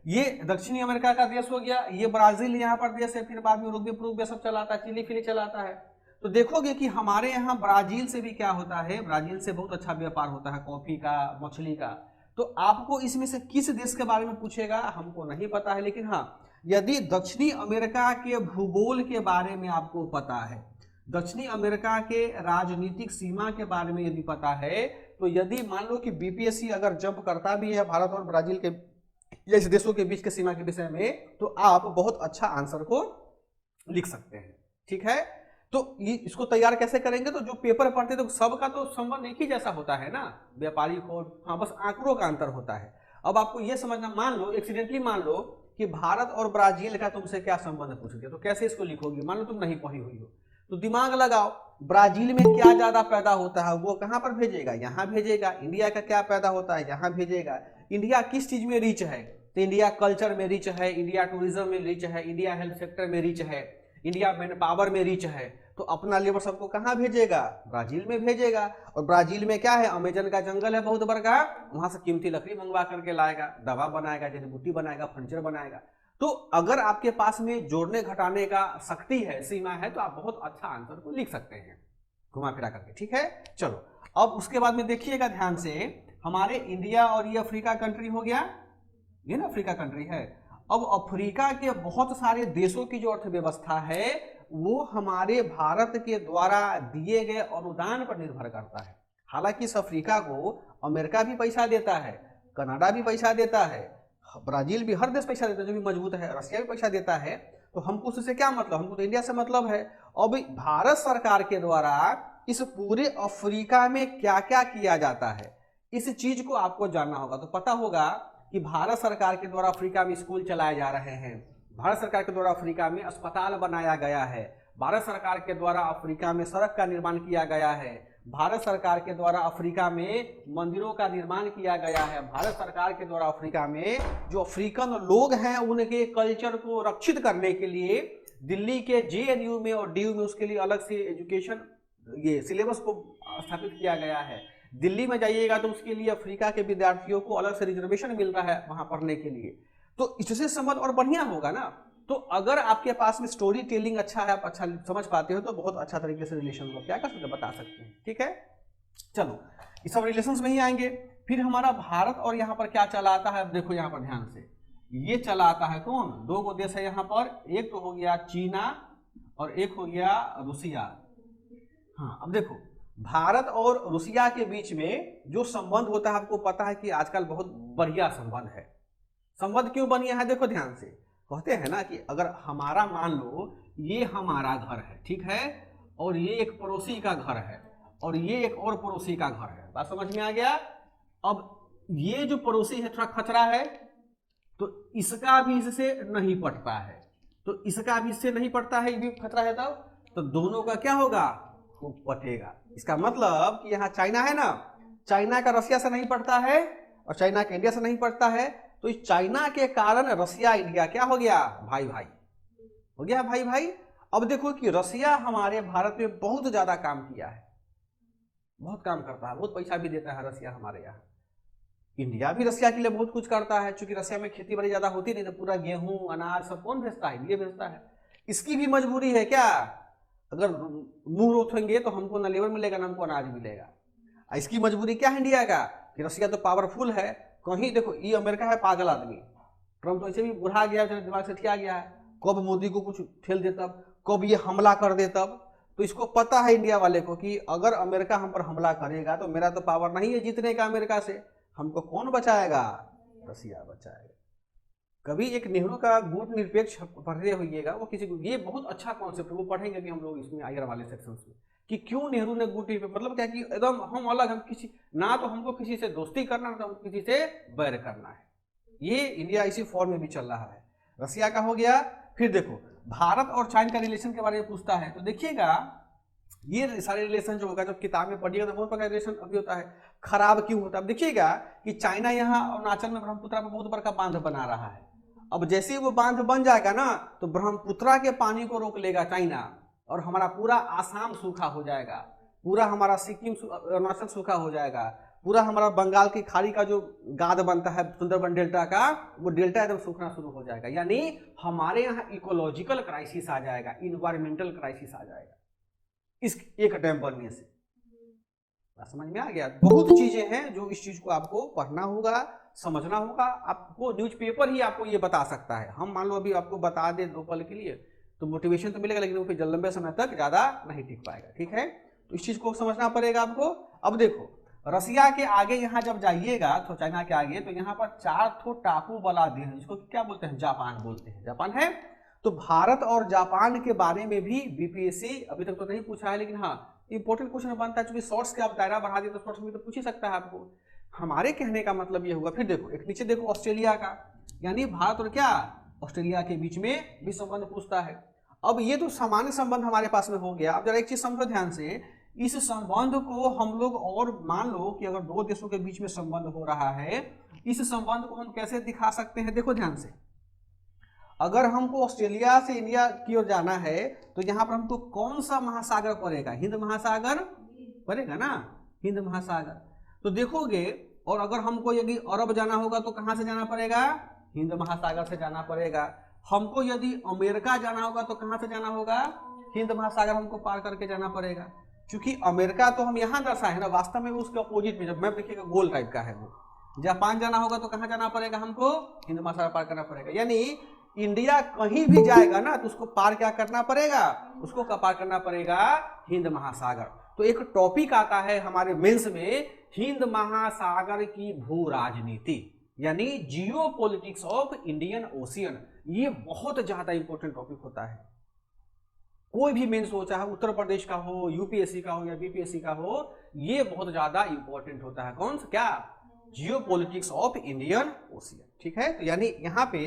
ये दक्षिणी अमेरिका का देश हो गया। ये ब्राजील यहाँ पर देश है, फिर बाद में उरुग्वे पुरुग्वे सब चलाता है, चिली फिली चलाता है। तो देखोगे कि हमारे यहाँ ब्राजील से भी क्या होता है, ब्राजील से बहुत अच्छा व्यापार होता है कॉफी का, मछली का। तो आपको इसमें से किस देश के बारे में पूछेगा हमको नहीं पता है, लेकिन हाँ, यदि दक्षिणी अमेरिका के भूगोल के बारे में आपको पता है, दक्षिणी अमेरिका के राजनीतिक सीमा के बारे में यदि पता है, तो यदि मान लो कि बीपीएससी अगर जंप करता भी है भारत और ब्राजील के जैसे देशों के बीच के सीमा के विषय में, तो आप बहुत अच्छा आंसर को लिख सकते हैं। ठीक है, तो ये इसको तैयार कैसे करेंगे, तो जो पेपर पढ़ते तो सबका तो संबंध एक ही जैसा होता है ना, व्यापारी को, हाँ बस आंकड़ों का अंतर होता है। अब आपको ये समझना, मान लो एक्सीडेंटली मान लो कि भारत और ब्राजील का तुमसे क्या संबंध पूछ दिया, तो कैसे इसको लिखोगे, मान लो तुम नहीं पढ़ी हुई हो, तो दिमाग लगाओ, ब्राजील में क्या ज्यादा पैदा होता है वो कहां पर भेजेगा, यहां भेजेगा। इंडिया का क्या पैदा होता है, यहां भेजेगा। इंडिया किस चीज में रिच है, तो इंडिया कल्चर में रिच है, इंडिया टूरिज्म में रिच है, इंडिया हेल्थ सेक्टर में रिच है, इंडिया मैन पावर में रिच है। तो अपना लेबर सबको कहाँ भेजेगा, ब्राजील में भेजेगा। और ब्राजील में क्या है, अमेजन का जंगल है बहुत बड़ा, वहां से कीमती लकड़ी मंगवा करके लाएगा, दवा बनाएगा, जड़ी बूटी बनाएगा, फर्नीचर बनाएगा। तो अगर आपके पास में जोड़ने घटाने का शक्ति है, सीमा है, तो आप बहुत अच्छा आंसर को लिख सकते हैं घुमा फिरा करके। ठीक है, चलो अब उसके बाद में देखिएगा ध्यान से, हमारे इंडिया और ये अफ्रीका कंट्री हो गया, ये ना अफ्रीका कंट्री है। अब अफ्रीका के बहुत सारे देशों की जो अर्थव्यवस्था है वो हमारे भारत के द्वारा दिए गए अनुदान पर निर्भर करता है। हालांकि इस अफ्रीका को अमेरिका भी पैसा देता है, कनाडा भी पैसा देता है, ब्राजील भी, हर देश पैसा देता है जो भी मजबूत है, रशिया भी पैसा देता है। तो हमको उससे क्या मतलब, हमको तो इंडिया से मतलब है। अब भारत सरकार के द्वारा इस पूरे अफ्रीका में क्या क्या किया जाता है, इस चीज को आपको जानना होगा। तो पता होगा कि भारत सरकार के द्वारा अफ्रीका में स्कूल चलाए जा रहे हैं, भारत सरकार के द्वारा अफ्रीका में अस्पताल बनाया गया है, भारत सरकार के द्वारा अफ्रीका में सड़क का निर्माण किया गया है, भारत सरकार के द्वारा अफ्रीका में मंदिरों का निर्माण किया गया है, भारत सरकार के द्वारा अफ्रीका में जो अफ्रीकन लोग हैं उनके कल्चर को रक्षित करने के लिए दिल्ली के जेएनयू में और डीयू में उसके लिए अलग से एजुकेशन ये सिलेबस को स्थापित किया गया है। दिल्ली में जाइएगा तो उसके लिए अफ्रीका के विद्यार्थियों को अलग से रिजर्वेशन मिलता है वहां पढ़ने के लिए। तो इससे संबंध और बढ़िया होगा ना। तो अगर आपके पास में स्टोरी टेलिंग अच्छा है, आप अच्छा समझ पाते हो, तो बहुत अच्छा तरीके से रिलेशन को क्या कर सकते हैं, बता सकते हैं। ठीक है, चलो ये सब रिलेशंस में ही आएंगे। फिर हमारा भारत और यहाँ पर क्या चला आता है, अब देखो यहाँ पर ध्यान से, ये चला आता है कौन, दो गो देश है यहाँ पर, एक तो हो गया चीना और एक हो गया रूसिया। हाँ, अब देखो भारत और रूसिया के बीच में जो संबंध होता है, आपको पता है कि आजकल बहुत बढ़िया संबंध है। संबंध क्यों बढ़िया है, देखो ध्यान से, कहते हैं ना कि अगर हमारा मान लो ये हमारा घर है, ठीक है, और ये एक पड़ोसी का घर है और ये एक और पड़ोसी का घर है, बात समझ में आ गया। अब ये जो पड़ोसी है थोड़ा खतरा है, तो इसका भी इससे नहीं पटता है, तो इसका भी इससे नहीं पटता है, ये भी खतरा है, तब तो दोनों का क्या होगा, वो पटेगा। इसका मतलब कि यहाँ चाइना है ना, चाइना का रसिया से नहीं पटता है और चाइना का इंडिया से नहीं पटता है, तो इस चाइना के कारण रसिया इंडिया क्या हो गया, भाई भाई हो गया, भाई भाई। अब देखो कि रसिया हमारे भारत में बहुत ज्यादा काम किया है, बहुत काम करता है, बहुत पैसा भी देता है रसिया हमारे यहाँ। इंडिया भी रसिया के लिए बहुत कुछ करता है, क्योंकि रसिया में खेती बड़ी ज्यादा होती नहीं, तो पूरा गेहूं अनाज सब कौन भेजता है, इंडिया भेजता है। इसकी भी मजबूरी है क्या, अगर मुंह रोकेंगे तो हमको ना लेबर मिलेगा ना हमको अनाज मिलेगा। इसकी मजबूरी क्या है इंडिया का, कि रसिया तो पावरफुल है, कहीं देखो ये अमेरिका है पागल आदमी, ट्रम्प तो ऐसे भी बुढ़ा गया, दिमाग से ठिया गया है, कब मोदी को कुछ ठेल दे तब, कब ये हमला कर दे तब। तो इसको पता है इंडिया वाले को कि अगर अमेरिका हम पर हमला करेगा तो मेरा तो पावर नहीं है जीतने का अमेरिका से, हमको कौन बचाएगा, रसिया बचाएगा। कभी एक नेहरू का गुट निरपेक्ष पढ़ रहे होइएगा, वो किसी को, ये बहुत अच्छा कॉन्सेप्ट, वो पढ़ेंगे भी हम लोग इसमें आईआर वाले सेक्शन में, कि क्यों नेहरू ने गुटी पे, मतलब क्या कि एकदम हम अलग, हम किसी ना तो हमको किसी से दोस्ती करना, ना तो हमको किसी से बैर करना है। ये इंडिया इसी फॉर्म में भी चल रहा है। रसिया का हो गया। फिर देखो भारत और चाइना का रिलेशन के बारे में पूछता है, तो देखिएगा ये सारे रिलेशन जो होगा, जब किताब में पढ़िएगा तो बहुत प्रकार रिलेशन अभी होता है, खराब क्यों होता है। अब देखिएगा कि चाइना यहाँ अरुणाचल में ब्रह्मपुत्र में बहुत बड़ा बांध बना रहा है। अब जैसे ही वो बांध बन जाएगा ना, तो ब्रह्मपुत्र के पानी को रोक लेगा चाइना, और हमारा पूरा आसाम सूखा हो जाएगा, पूरा हमारा सिक्किम अरुणाचल सूखा हो जाएगा, पूरा हमारा बंगाल की खाड़ी का जो गाद बनता है सुंदरबन डेल्टा का, वो डेल्टा एकदम सूखना शुरू हो जाएगा। यानी हमारे यहाँ इकोलॉजिकल क्राइसिस आ जाएगा, इन्वायरमेंटल क्राइसिस आ जाएगा इस एक डैम बनने से। समझ में आ गया? बहुत चीजें हैं जो इस चीज को आपको पढ़ना होगा, समझना होगा। आपको न्यूज़पेपर ही आपको ये बता सकता है। हम मान लो अभी आपको बता दें 2 पल के लिए तो मोटिवेशन तो मिलेगा, लेकिन वो फिर लंबे समय तक ज्यादा नहीं टिक पाएगा। ठीक है, तो इस चीज को समझना पड़ेगा आपको। अब देखो रसिया के आगे यहाँ जब जाइएगा तो चाइना के आगे, तो यहाँ पर 4 टापू बना दिए हैं, जिसको क्या बोलते हैं, जापान बोलते हैं। जापान है। तो भारत और जापान के बारे में भी बीपीएससी अभी तक तो नहीं पूछा है, लेकिन हाँ इंपॉर्टेंट क्वेश्चन बनता है। चूंकि शॉर्ट्स के आप दायरा बढ़ा दिए तो शॉर्ट्स में तो पूछ ही सकता है आपको। हमारे कहने का मतलब ये होगा। फिर देखो एक नीचे देखो ऑस्ट्रेलिया का, यानी भारत और क्या ऑस्ट्रेलिया के बीच में भी संबंध पूछता है। अब ये तो सामान्य संबंध हमारे पास में हो गया। अब जरा एक चीज समझो ध्यान से, इस संबंध को हम लोग, और मान लो कि अगर 2 देशों के बीच में संबंध हो रहा है, इस संबंध को हम कैसे दिखा सकते हैं। देखो ध्यान से, अगर हमको ऑस्ट्रेलिया से इंडिया की ओर जाना है तो यहाँ पर हमको कौन सा महासागर पड़ेगा, हिंद महासागर पड़ेगा ना, हिंद महासागर। तो देखोगे, और अगर हमको यदि अरब जाना होगा तो कहाँ से जाना पड़ेगा, हिंद महासागर से जाना पड़ेगा। हमको यदि अमेरिका जाना होगा तो कहाँ से जाना होगा, हिंद महासागर हमको पार करके जाना पड़ेगा। क्योंकि अमेरिका तो हम यहाँ दर्शाए है ना, वास्तव में उसके अपोजिट में, जब मैप देखिएगा गोल टाइप का है वो। जापान जाना होगा तो कहाँ जाना पड़ेगा हमको, हिंद महासागर पार करना पड़ेगा। यानी इंडिया कहीं भी जाएगा ना तो उसको पार क्या करना पड़ेगा, उसको पार करना पड़ेगा हिंद महासागर। तो एक टॉपिक आता है हमारे मेंस में, हिंद महासागर की भू राजनीति, यानी जियो पॉलिटिक्स ऑफ इंडियन ओशियन। ये बहुत ज्यादा इंपॉर्टेंट टॉपिक होता है। कोई भी मेंस हो, चाहे उत्तर प्रदेश का हो, यूपीएससी का हो या बीपीएससी का हो, ये बहुत ज्यादा इंपॉर्टेंट होता है। कौन सा, क्या, जियो पॉलिटिक्स ऑफ इंडियन ओशियन। ठीक है, तो यानी यहाँ पे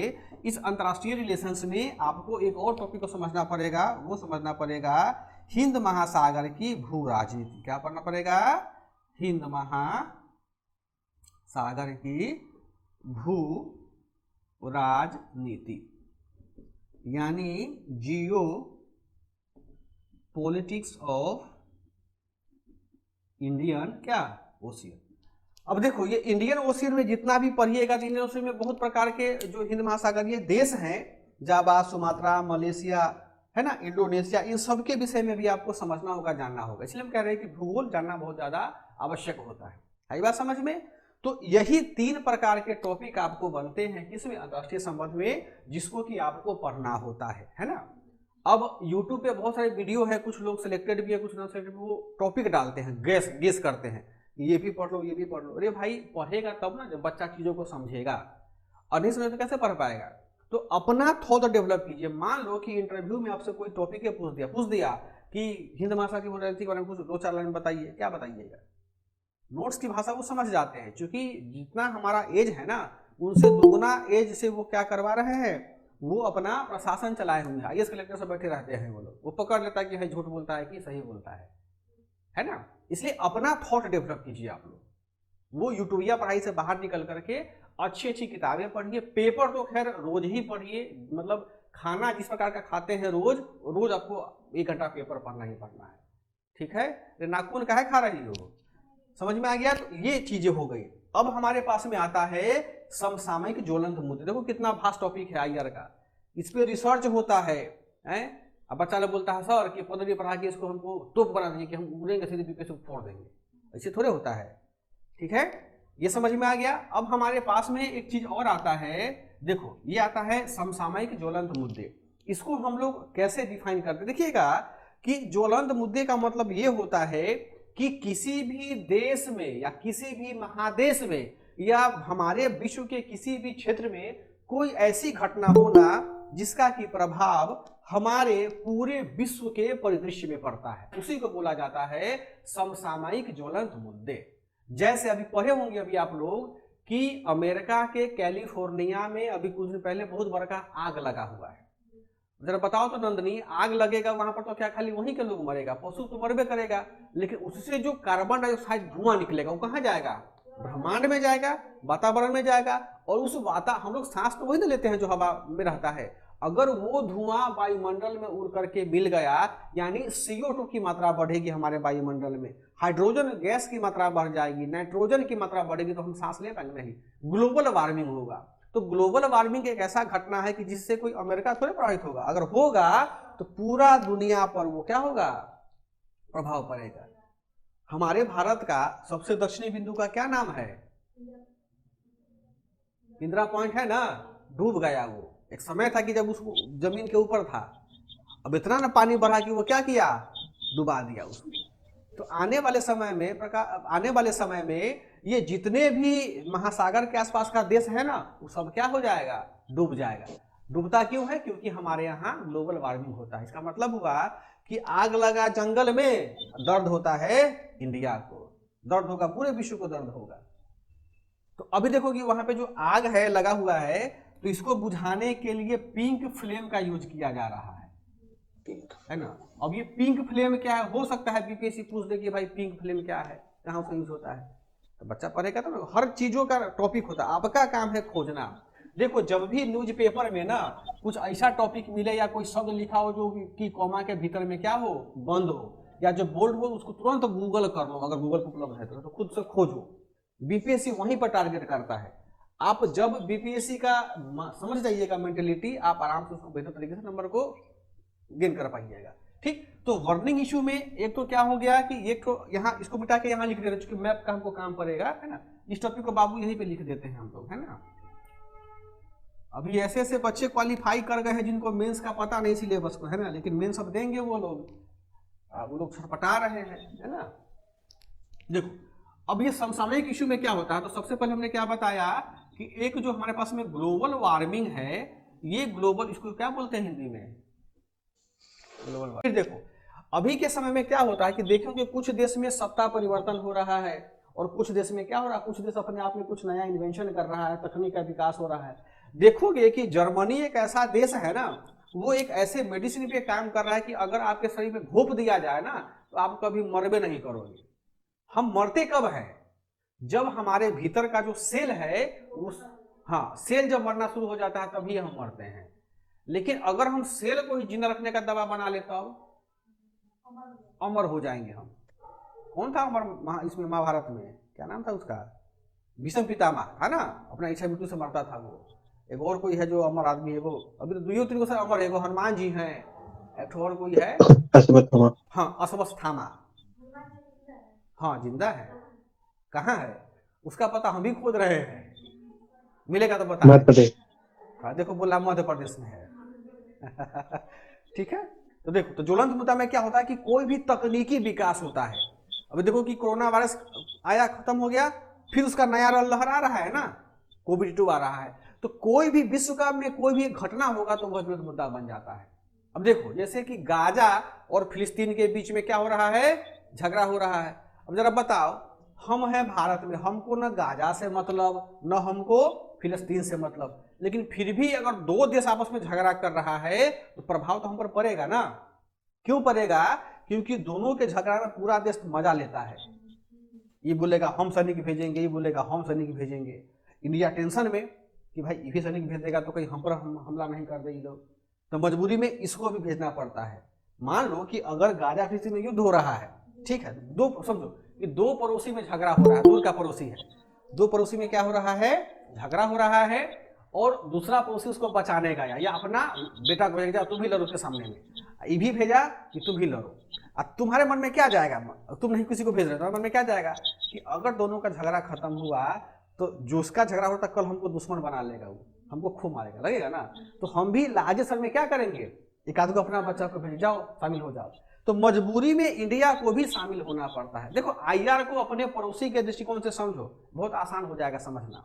इस अंतरराष्ट्रीय रिलेशंस में आपको एक और टॉपिक को समझना पड़ेगा, वो समझना पड़ेगा हिंद महासागर की भू राजनीति। क्या पढ़ना पड़ेगा, हिंद महासागर की भू राजनीति, यानी जियो पॉलिटिक्स ऑफ इंडियन क्या ओशियन। अब देखो ये इंडियन ओशियन में जितना भी पढ़िएगा तो इंडियन ओशियन में बहुत प्रकार के जो हिंद महासागरीय देश हैं, जावा, सुमात्रा, मलेशिया है ना, इंडोनेशिया, इन सब के विषय में भी आपको समझना होगा, जानना होगा। इसलिए हम कह रहे हैं कि भूगोल जानना बहुत ज्यादा आवश्यक होता है। आई बात समझ में? तो यही 3 प्रकार के टॉपिक आपको बनते हैं किसमें, अंतरराष्ट्रीय संबंध में, जिसको कि आपको पढ़ना होता है ना। अब YouTube पे बहुत सारे वीडियो है, कुछ लोग सिलेक्टेड भी है, कुछ नॉन सिलेक्टेड, वो टॉपिक डालते हैं, गेस करते हैं, ये भी पढ़ लो, ये भी पढ़ लो। अरे भाई पढ़ेगा तब ना जब बच्चा चीजों को समझेगा, और नहीं समझे तो कैसे पढ़ पाएगा। तो अपना थॉट डेवलप कीजिए। मान लो कि इंटरव्यू में आपसे कोई टॉपिक पूछ दिया कि हिंद महासागर की राजनीति के बारे में कुछ 2-4 लाइन बताइए, क्या बताइएगा। नोट्स की भाषा वो समझ जाते हैं, क्योंकि जितना हमारा एज है ना, उनसे दुगुना एज से वो क्या करवा रहे हैं, वो अपना प्रशासन चलाए हुए हैं, आईएएस कलेक्टर से बैठे रहते हैं। वो लोग वो पकड़ लेता है कि है झूठ बोलता है कि सही बोलता है ना। इसलिए अपना थॉट डेवलप कीजिए आप लोग। वो यूट्यूबिया पढ़ाई से बाहर निकल करके अच्छी अच्छी किताबें पढ़िए। पेपर तो खैर रोज ही पढ़िए, मतलब खाना जिस प्रकार का खाते हैं रोज आपको 1 घंटा पेपर पढ़ना ही पढ़ना है। ठीक है, नाखून काहे खा रही हो, समझ में आ गया। तो ये चीजें हो गई। अब हमारे पास में आता है समसामयिक ज्वलंत मुद्दे। देखो कितना वास्ट टॉपिक है आईआर का, इस पे रिसर्च होता है। अब बच्चा लोग बोलता है सर कि 15 पढ़ा के इसको हमको तोप बना देंगे कि हम उड़ेंगे सीधे पीछे से फोड़ देंगे, ऐसे थोड़े होता है। ठीक है, ये समझ में आ गया। अब हमारे पास में एक चीज और आता है, देखो ये आता है समसामयिक ज्वलंत मुद्दे। इसको हम लोग कैसे डिफाइन करते, देखिएगा कि ज्वलंत मुद्दे का मतलब ये होता है कि किसी भी देश में या किसी भी महादेश में या हमारे विश्व के किसी भी क्षेत्र में कोई ऐसी घटना होना जिसका कि प्रभाव हमारे पूरे विश्व के परिदृश्य में पड़ता है, उसी को बोला जाता है समसामयिक ज्वलंत मुद्दे। जैसे अभी पढ़े होंगे अभी आप लोग कि अमेरिका के कैलिफोर्निया में अभी कुछ दिन पहले बहुत बड़ा आग लगा हुआ है। जरा बताओ तो नंदनी, आग लगेगा वहां पर तो क्या खाली वहीं के लोग मरेगा? पशु तो मरबे करेगा, लेकिन उससे जो कार्बन डाइऑक्साइड धुआं निकलेगा वो कहाँ जाएगा? ब्रह्मांड में जाएगा, वातावरण में जाएगा। और उस हम लोग सांस तो वही ना लेते हैं जो हवा में रहता है। अगर वो धुआं वायुमंडल में उड़ करके मिल गया, यानी CO2 की मात्रा बढ़ेगी हमारे वायुमंडल में, हाइड्रोजन गैस की मात्रा बढ़ जाएगी, नाइट्रोजन की मात्रा बढ़ेगी, तो हम सांस ले पाएंगे नहीं, ग्लोबल वार्मिंग होगा। तो ग्लोबल वार्मिंग एक ऐसा घटना है कि जिससे कोई अमेरिका थोड़े प्रभावित होगा, अगर होगा तो पूरा दुनिया पर वो क्या होगा? प्रभाव पड़ेगा। हमारे भारत का सबसे दक्षिणी बिंदु का क्या नाम है? इंदिरा पॉइंट है ना, डूब गया वो। एक समय था कि जब उसको जमीन के ऊपर था, अब इतना ना पानी बढ़ा कि वो क्या किया? डुबा दिया उसको। तो आने वाले समय में ये जितने भी महासागर के आसपास का देश है ना, वो सब क्या हो जाएगा? डूब जाएगा। डूबता क्यों है? क्योंकि हमारे यहाँ ग्लोबल वार्मिंग होता है। इसका मतलब हुआ कि आग लगा जंगल में, दर्द होता है इंडिया को, दर्द होगा पूरे विश्व को, दर्द होगा। तो अभी देखो कि वहां पे जो आग है लगा हुआ है, तो इसको बुझाने के लिए पिंक फ्लेम का यूज किया जा रहा है ना। अब ये पिंक फ्लेम क्या है? हो सकता है बीपीएससी पूछ दे कि भाई पिंक फ्लेम क्या है, कहाँ से यूज होता है, तो बच्चा पढ़ेगा तो हर चीजों का टॉपिक होता है। आपका काम है खोजना। देखो जब भी न्यूज़पेपर में ना कुछ ऐसा टॉपिक मिले या कोई शब्द लिखा हो जो कि कॉमा के भीतर में क्या हो, बंद हो, या जो बोल्ड हो, उसको तुरंत गूगल कर लो, अगर गूगल उपलब्ध है तो खुद से खोजो। बीपीएससी वहीं पर टारगेट करता है। आप जब बीपीएससी का समझ जाइएगा मेंटेलिटी, आप आराम से उसको बेहतर तरीके से नंबर को गेन कर पाइएगा। ठीक, तो वर्निंग इशू में एक तो क्या हो गया कि एक तो यहाँ इसको मिटा के यहाँ लिख दे रहे, क्योंकि मैप का हमको काम पड़ेगा, है ना। इस टॉपिक को बाबू यहीं पे लिख देते हैं हम लोग, है ना। अभी ऐसे ऐसे बच्चे क्वालिफाई कर गए हैं जिनको मेंस का पता नहीं सिलेबस को, है ना, लेकिन मेंस अब देंगे वो लोग छटपटा रहे हैं, है ना। देखो अब ये समसामयिक इशू में क्या होता है, तो सबसे पहले हमने क्या बताया कि एक जो हमारे पास में ग्लोबल वार्मिंग है, ये ग्लोबल, इसको क्या बोलते हैं हिंदी में, ग्लोबल वार्मिंग। देखो अभी के समय में क्या होता है कि देखोगे कुछ देश में सत्ता परिवर्तन हो रहा है, और कुछ देश में क्या हो रहा है, कुछ देश अपने आप में कुछ नया इन्वेंशन कर रहा है, तकनीक का विकास हो रहा है। देखोगे कि जर्मनी एक ऐसा देश है ना, वो एक ऐसे मेडिसिन पे काम कर रहा है कि अगर आपके शरीर में घोप दिया जाए ना, तो आप कभी मरबे नहीं करोगे। हम मरते कब है? जब हमारे भीतर का जो सेल है उस, हाँ, सेल जब मरना शुरू हो जाता है तभी हम मरते हैं। लेकिन अगर हम सेल को ही जिंदा रखने का दवा बना लेता हो, अमर हो जाएंगे हम। कौन था अमर इसमें महाभारत में, क्या नाम था उसका, भीष्म पितामह था ना, अपना इच्छा मृत्यु से मरता था वो। एक और कोई है जो अमर आदमी है, वो अभी तो दुइयों तीन से अमर है, वो हनुमान जी हैं, एक और कोई है अश्वत्थामा, हाँ अश्वत्थामा, हाँ जिंदा है, कहाँ है उसका पता हम भी खोज रहे हैं, मिलेगा तो बता। मध्य प्रदेश, हाँ देखो बोला मध्य प्रदेश में है। ठीक है, तो देखो तो ज्वलंत मुद्दा में क्या होता है कि कोई भी तकनीकी विकास होता है। अभी देखो कि कोरोना वायरस आया, खत्म हो गया, फिर उसका नया लहर आ रहा है ना, कोविड-2 आ रहा है। तो कोई भी विश्व का में कोई भी घटना होगा तो वह ज्वलंत मुद्दा बन जाता है। अब देखो जैसे कि गाजा और फिलिस्तीन के बीच में क्या हो रहा है, झगड़ा हो रहा है। अब जरा बताओ, हम हैं भारत में, हमको न गाजा से मतलब, न हमको फिलिस्तीन से मतलब, लेकिन फिर भी अगर दो देश आपस में झगड़ा कर रहा है तो प्रभाव तो हम पर पड़ेगा ना। क्यों पड़ेगा? क्योंकि दोनों के झगड़ा में पूरा देश मजा लेता है। ये बोलेगा हम सैनिक भेजेंगे, ये बोलेगा हम सैनिक भेजेंगे। इंडिया टेंशन में कि भाई ये भी सैनिक भेज देगा तो कहीं हम पर हमला नहीं कर दे लोग, तो मजबूरी में इसको भी भेजना पड़ता है। मान लो कि अगर गाजा फिलिस्तीन में युद्ध हो रहा है, ठीक है, दो समझो कि दो पड़ोसी में झगड़ा हो रहा है, दूर का पड़ोसी है, दो पड़ोसी में क्या हो रहा है, झगड़ा हो रहा है, और दूसरा पड़ोसी उसको बचाने गया या अपना बेटा को भेजा तुम भी लड़ो उसके सामने में, ये भी भेजा कि तुम भी लड़ो। अब तुम्हारे मन में क्या जाएगा, तुम नहीं किसी को भेज रहे, तुम्हारे मन में क्या जाएगा कि अगर दोनों का झगड़ा खत्म हुआ तो जो उसका झगड़ा होता कल हमको दुश्मन बना लेगा, वो हमको खूब मारेगा, लगेगा ना। तो हम भी लाजे सर में क्या करेंगे, एक आध को अपना बच्चा को भेज जाओ, शामिल हो जाओ। तो मजबूरी में इंडिया को भी शामिल होना पड़ता है। देखो आईआर को अपने पड़ोसी के दृष्टिकोण से समझो, बहुत आसान हो जाएगा समझना,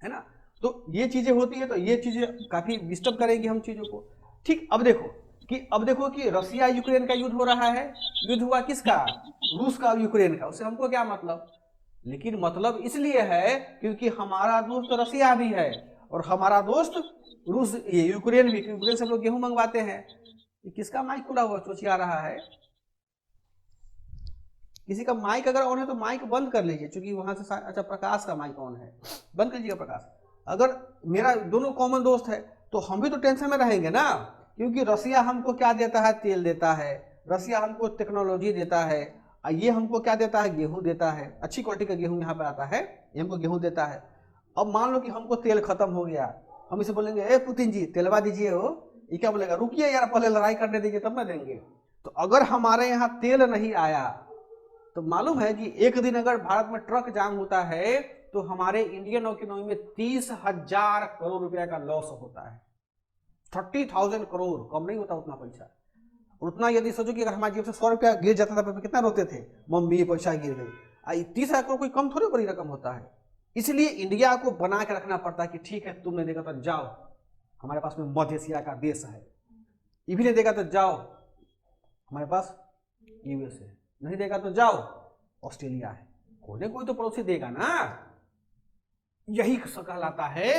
है ना। तो ये चीजें होती है, तो ये चीजें काफी डिस्टर्ब करेंगी हम चीजों को। ठीक, अब देखो कि रसिया यूक्रेन का युद्ध हो रहा है। युद्ध हुआ किसका? रूस का और यूक्रेन का। उससे हमको क्या मतलब? लेकिन मतलब इसलिए है क्योंकि हमारा दोस्त रसिया भी है और हमारा दोस्त रूस, ये यूक्रेन भी, यूक्रेन से हम लोग गेहूं मंगवाते हैं। किसका माइक खुला हुआ सोचिए आ रहा है? किसी का माइक अगर ऑन है तो माइक बंद कर लीजिए, क्योंकि वहां से अच्छा प्रकाश का माइक ऑन है, बंद कर लीजिएगा प्रकाश। अगर मेरा दोनों कॉमन दोस्त है तो हम भी तो टेंशन में रहेंगे ना, क्योंकि रसिया हमको क्या देता है? तेल देता है, रसिया हमको टेक्नोलॉजी देता है, ये हमको क्या देता है? गेहूं देता है, अच्छी क्वालिटी का गेहूं यहाँ पे आता है, ये हमको गेहूं देता है। अब मान लो कि हमको तेल खत्म हो गया, हम इसे बोलेंगे ए पुतिन जी तेलवा दीजिए हो, ये क्या बोलेगा? रुकिए यार पहले लड़ाई करने दीजिए तब ना देंगे। तो अगर हमारे यहाँ तेल नहीं आया तो मालूम है कि एक दिन अगर भारत में ट्रक जाम होता है तो हमारे इंडियन इकोनॉमी में 30,000 करोड़ रुपया का लॉस होता है। 30,000 करोड़ कम नहीं होता उतना पैसा। उतना यदि सोचो कि अगर हमारी जेब से 100 रुपया गिर जाता था, कितना रोते थे, मम्मी पैसा गिर गई। 30,000 करोड़ कोई कम थोड़ी बड़ी रकम होता है। इसलिए इंडिया को बना के रखना पड़ता है कि ठीक है तुमने देखा तो जाओ, हमारे पास में मध्य एशिया का देश है। ये भी नहीं देगा तो जाओ, हमारे पास यूएस है। नहीं देगा तो जाओ, ऑस्ट्रेलिया है। कोई ना कोई तो पड़ोसी देगा ना। यही कहलाता है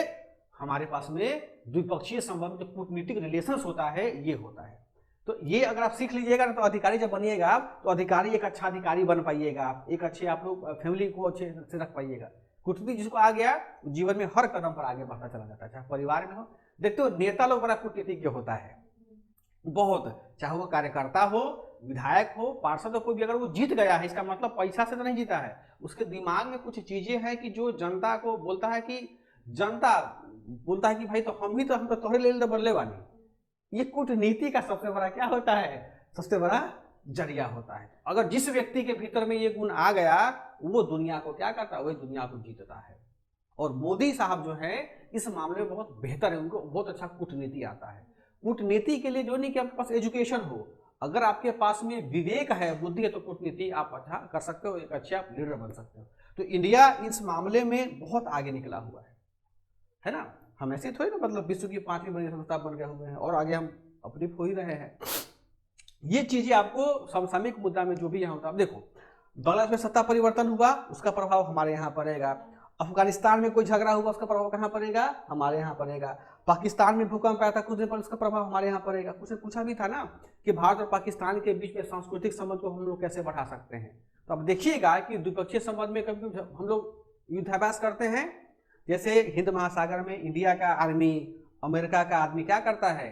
हमारे पास में द्विपक्षीय संबंध, जो कूटनीतिक रिलेशंस होता है, ये होता है। तो ये अगर आप सीख लीजिएगा ना तो अधिकारी जब बनिएगा तो अधिकारी एक अच्छा अधिकारी बन पाइएगा, एक अच्छे आप लोग फैमिली को अच्छे से रख पाइएगा। कूटनीति जिसको आ गया जीवन में हर कदम पर आगे बढ़ता चला जाता है, चाहे परिवार में हो। देखते हो नेता लोग बड़ा कूटनीतिज्ञ होता है बहुत, चाहे वो कार्यकर्ता हो, विधायक हो, पार्षद हो, कोई भी अगर वो जीत गया है, इसका मतलब पैसा से तो नहीं जीता है, उसके दिमाग में कुछ चीजें हैं कि जो जनता को बोलता है कि जनता बोलता है कि भाई तो हम तो तोहरे ले तो बदले वाली। ये कूटनीति का सबसे बड़ा क्या होता है? सबसे बड़ा जरिया होता है। अगर जिस व्यक्ति के भीतर में ये गुण आ गया वो दुनिया को क्या करता है? वही दुनिया को जीतता है। और मोदी साहब जो है इस मामले में बहुत बेहतर है, उनको बहुत अच्छा कूटनीति आता है। कूटनीति के लिए जो नहीं कि आपके पास एजुकेशन हो, अगर आपके पास में विवेक है, बुद्धि है, तो कूटनीति आप अच्छा कर सकते हो, एक अच्छे आप लीडर बन सकते हो। तो इंडिया इस मामले में बहुत आगे निकला हुआ है ना। हम ऐसे थोड़ी ना मतलब विश्व की 5वीं बड़ी संस्था बन गए हुए हैं और आगे हम अपलिफ्ट हो ही रहे हैं। ये चीजें आपको समसामयिक मुद्दा में जो भी यहाँ होता है, देखो बांग्लादेश में सत्ता परिवर्तन हुआ, उसका प्रभाव हमारे यहाँ पड़ेगा। अफगानिस्तान में कोई झगड़ा हुआ, उसका प्रभाव कहाँ पड़ेगा? हमारे यहाँ पड़ेगा। पाकिस्तान में भूकंप आया था कुछ दिन पर, उसका प्रभाव हमारे यहाँ पड़ेगा। कुछ ने पूछा भी था ना कि भारत और पाकिस्तान के बीच में सांस्कृतिक संबंध को हम लोग कैसे बढ़ा सकते हैं। तो अब देखिएगा कि द्विपक्षीय संबंध में कभी हम लोग युद्धाभ्यास करते हैं, जैसे हिंद महासागर में इंडिया का आर्मी, अमेरिका का आदमी क्या करता है?